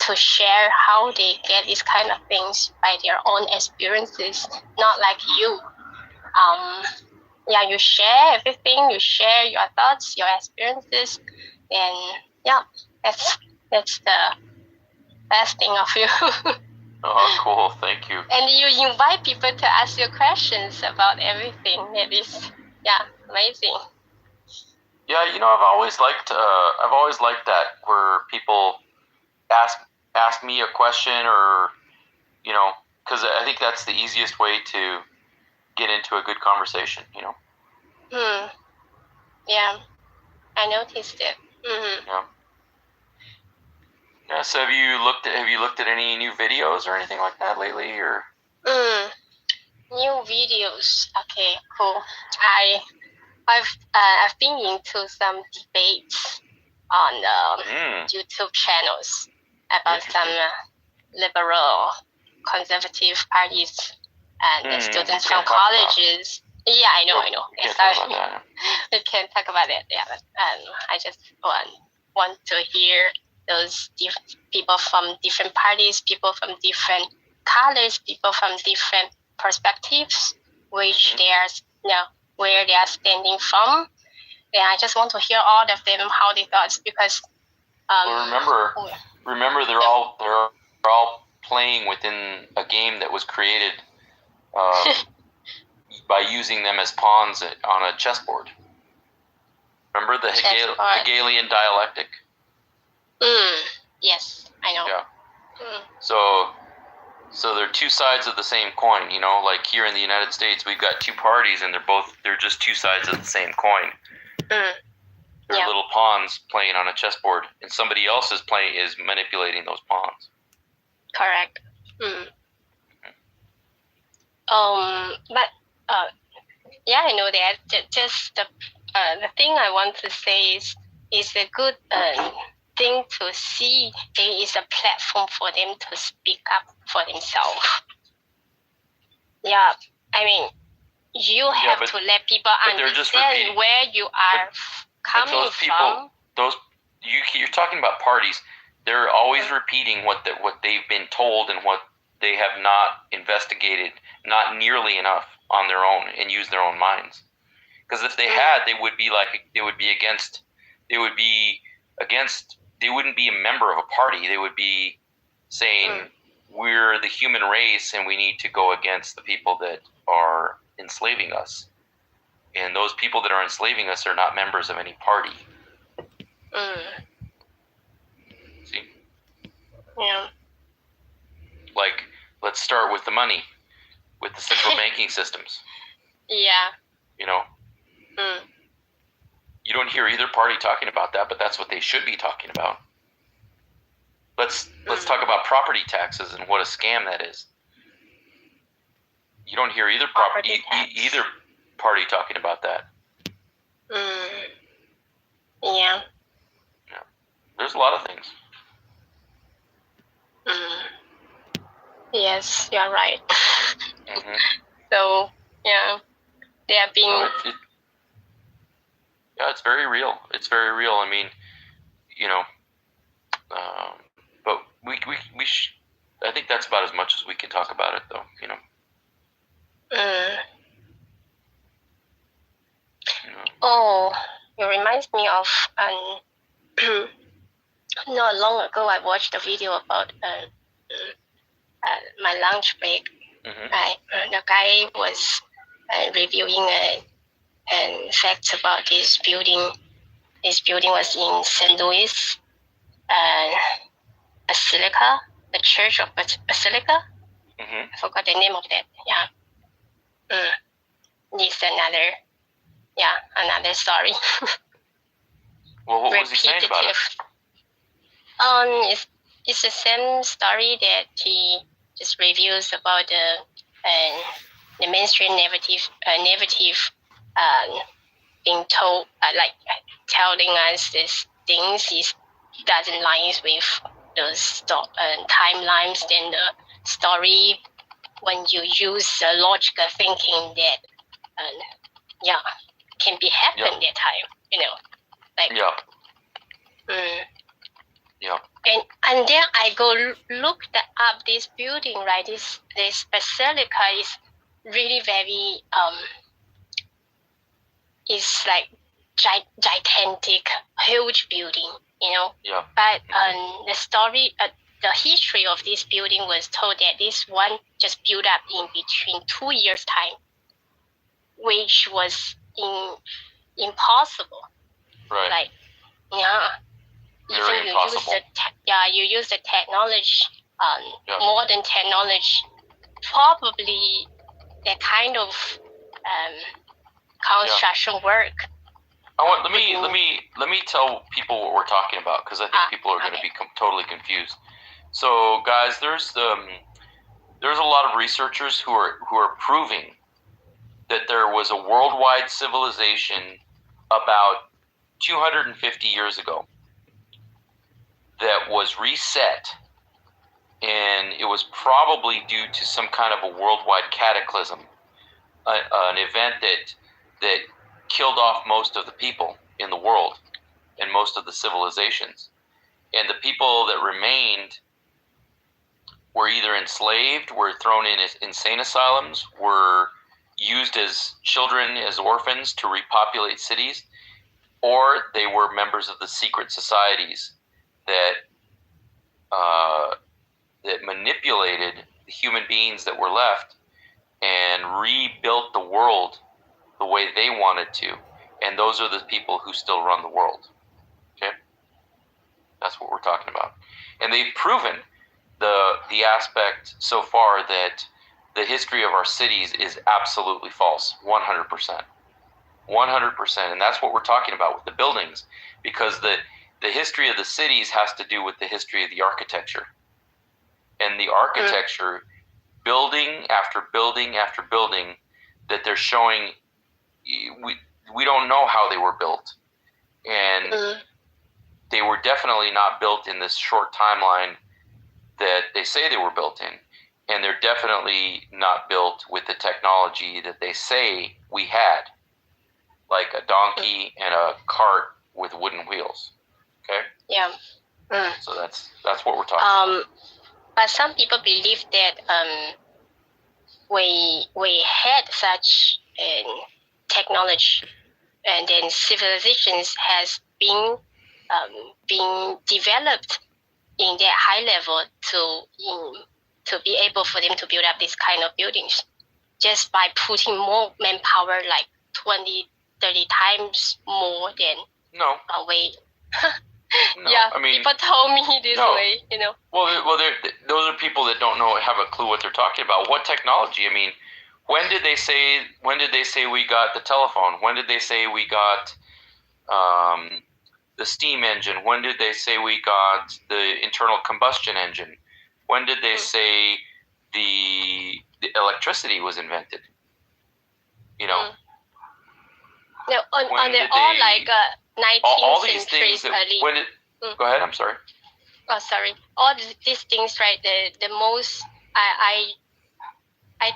to share how they get these kind of things by their own experiences. Not like you. You share everything. You share your thoughts, your experiences, and that's the best thing of you. Oh, cool. Thank you. And you invite people to ask you questions about everything. That is, amazing. Yeah, I've always liked that, where people ask me a question, or because I think that's the easiest way to get into a good conversation. Yeah, I noticed it. Yeah. Yeah. So have you looked at any new videos or anything like that lately, or? New videos. Okay, cool. I've been into some debates on YouTube channels about some liberal, conservative parties and the students from colleges. Yeah, I know. We can't talk about it. Yeah, but I just want to hear those people from different parties, people from different colors, people from different perspectives, which they are, where they are standing from. And I just want to hear all of them how they thought, because remember they're all playing within a game that was created by using them as pawns on a chessboard. Remember the Hegelian dialectic? Yes, I know. Yeah. So they're two sides of the same coin, like here in the United States, we've got two parties and they're just two sides of the same coin. They're little pawns playing on a chessboard, and somebody else is manipulating those pawns. Correct. But I know that. Just the thing I want to say is a good thing to see. There is a platform for them to speak up for themselves. Yeah, I mean, you have to let people understand where you are coming from. You're talking about parties. They're always repeating what they've been told and what they have not investigated, not nearly enough on their own, and use their own minds. Because if they had, they wouldn't be a member of a party. They would be saying, we're the human race and we need to go against the people that are enslaving us. And those people that are enslaving us are not members of any party. See? Yeah. Like, let's start with the money, with the central banking systems. Yeah. You don't hear either party talking about that, but that's what they should be talking about. Let's talk about property taxes and what a scam that is. You don't hear either either party talking about that. Yeah. There's a lot of things. Yes, you're right. So, they are being... it's very real. It's very real. I mean, but we I think that's about as much as we can talk about it, though. Oh, it reminds me of not long ago I watched a video about my lunch break. The guy was reviewing facts about this building. This building was in St. Louis, Basilica, the Church of Basilica. I forgot the name of that. It's another story. Well, what was he saying about it? It's the same story that he just reviews about the mainstream narrative being told, telling us these things doesn't line with those timelines and the story when you use logical thinking that can be happen that time, And then I go look up this building, right? This basilica is really very it's like gigantic, huge building, But the story, the history of this building was told that this one just built up in between 2 years' time, which was impossible. Right. Even you use the technology, modern technology, probably that kind of construction work. Let me tell people what we're talking about, because I think people are going to be totally confused. So, guys, there's a lot of researchers who are proving that there was a worldwide civilization about 250 years ago that was reset, and it was probably due to some kind of a worldwide cataclysm, an event that killed off most of the people in the world and most of the civilizations. And the people that remained were either enslaved, were thrown in insane asylums, were used as children, as orphans to repopulate cities, or they were members of the secret societies that that manipulated the human beings that were left and rebuilt the world the way they wanted to. And those are the people who still run the world. Okay? That's what we're talking about. And they've proven the aspect so far that the history of our cities is absolutely false, 100%. 100%. And that's what we're talking about with the buildings, because the history of the cities has to do with the history of the architecture. And the architecture, building after building after building, that they're showing, we don't know how they were built. And they were definitely not built in this short timeline that they say they were built in. And they're definitely not built with the technology that they say we had, like a donkey and a cart with wooden wheels. Okay? Yeah. So that's what we're talking about. But some people believe that we had such technology, and then civilizations has been developed in that high level to be able for them to build up this kind of buildings, just by putting more manpower, like 20, 30 times more than away. No, yeah, I mean, people told me this way, you know. Well, those are people that don't have a clue what they're talking about. What technology? I mean, when did they say we got the telephone? When did they say we got the steam engine? When did they say we got the internal combustion engine? When did they say the electricity was invented? You know. No, on their own, like 19th all these century things that, go ahead, I'm sorry. Oh, sorry. All these things, right? The most I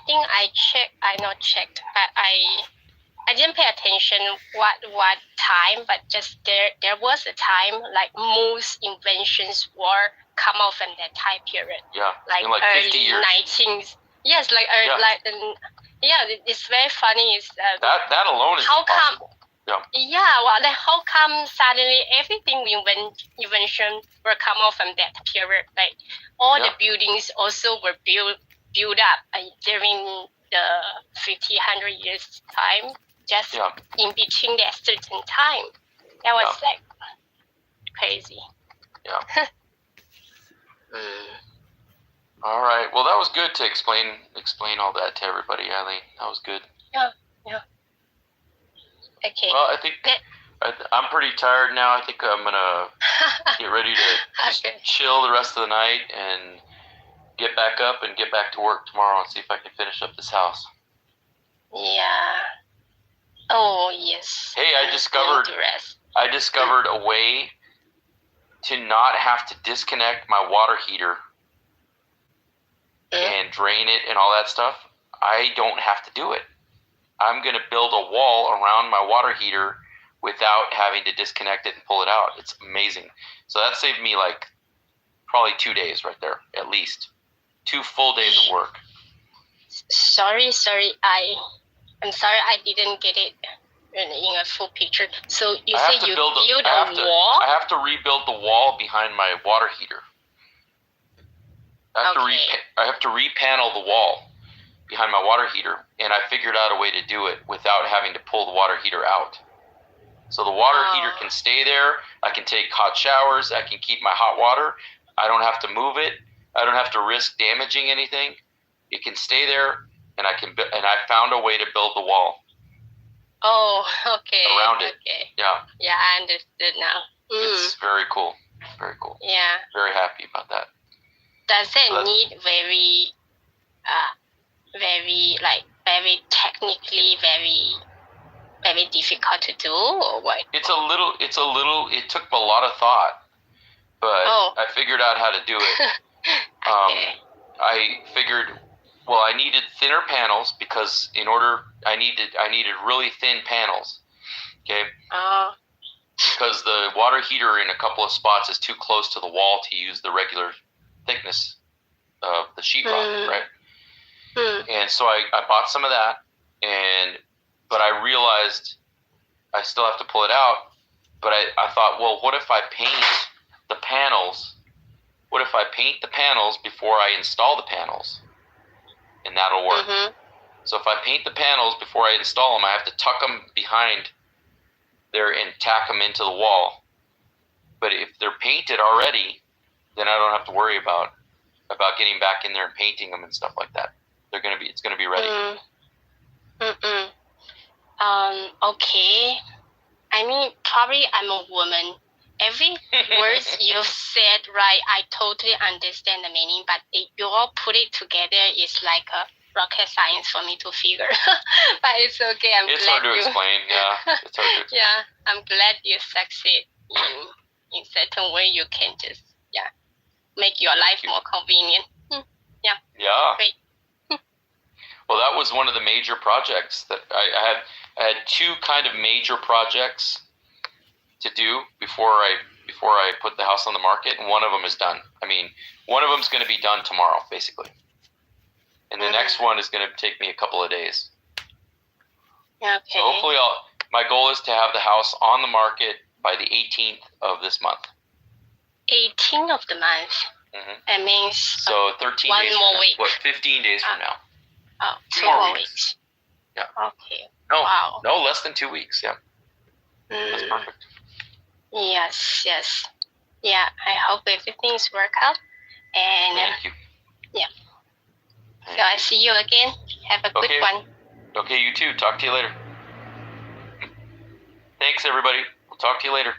think I not checked, but I didn't pay attention what time, but just there was a time like most inventions were come out from that time period. Yeah, like in like early 50 years. 19th. Yes, like it's very funny. Is that alone is impossible. Yeah, well, then how come suddenly everything invention were come out from that period? Like all the buildings also were built up during the 100 years time, just in between that certain time. That was like crazy. Yeah. All right. Well, that was good to explain all that to everybody, Eileen. That was good. Yeah. Okay. Well, I think I'm pretty tired now. I think I'm gonna get ready to just chill the rest of the night and get back up and get back to work tomorrow and see if I can finish up this house. Yeah. Oh yes. Hey, I discovered a way to not have to disconnect my water heater and drain it and all that stuff. I don't have to do it. I'm going to build a wall around my water heater without having to disconnect it and pull it out. It's amazing. So that saved me like probably 2 days right there, at least. 2 full days of work. Sorry. I'm sorry I didn't get it in a full picture. So you say you build a wall? I have to rebuild the wall behind my water heater. I have to repanel the wall behind my water heater, and I figured out a way to do it without having to pull the water heater out. So the water heater can stay there. I can take hot showers. I can keep my hot water. I don't have to move it. I don't have to risk damaging anything. It can stay there, and I found a way to build the wall. Oh, okay. Around it. Okay. Yeah. Yeah, I understood now. It's very cool. Very cool. Yeah. Very happy about that. Does it need very technically very difficult to do, or what? It took a lot of thought, but I figured out how to do it. Okay. I figured, well, I needed thinner panels because I needed really thin panels. Okay. Because the water heater in a couple of spots is too close to the wall to use the regular thickness of the sheetrock, right? And so I bought some of that, but I realized I still have to pull it out. But I thought, well, what if I paint the panels? What if I paint the panels before I install the panels? And that'll work. So if I paint the panels before I install them, I have to tuck them behind there and tack them into the wall. But if they're painted already, then I don't have to worry about getting back in there and painting them and stuff like that. It's gonna be ready. Okay. I mean, probably I'm a woman. Every word you said, right, I totally understand the meaning, but you all put it together, it's like a rocket science for me to figure. But it's okay. It's hard to explain. Yeah, it's hard to explain. Yeah, I'm glad you succeed in certain way. You can just make your life more convenient. Yeah. Great. Well, that was one of the major projects that I had two kind of major projects to do before I put the house on the market, and one of them is done. I mean, one of them's going to be done tomorrow, basically, and the next one is going to take me a couple of days. Okay. So hopefully, my goal is to have the house on the market by the 18th of this month. 18th of the month. That means so 13 one days more from week. Now. What, 15 days from now? Oh, 2 more weeks. Yeah. Okay. No, wow. No, less than 2 weeks. Yeah. That's perfect. Yes. Yeah, I hope everything's work out. And thank you. Yeah. So I see you again. Have a good one. Okay, you too. Talk to you later. Thanks, everybody. We'll talk to you later.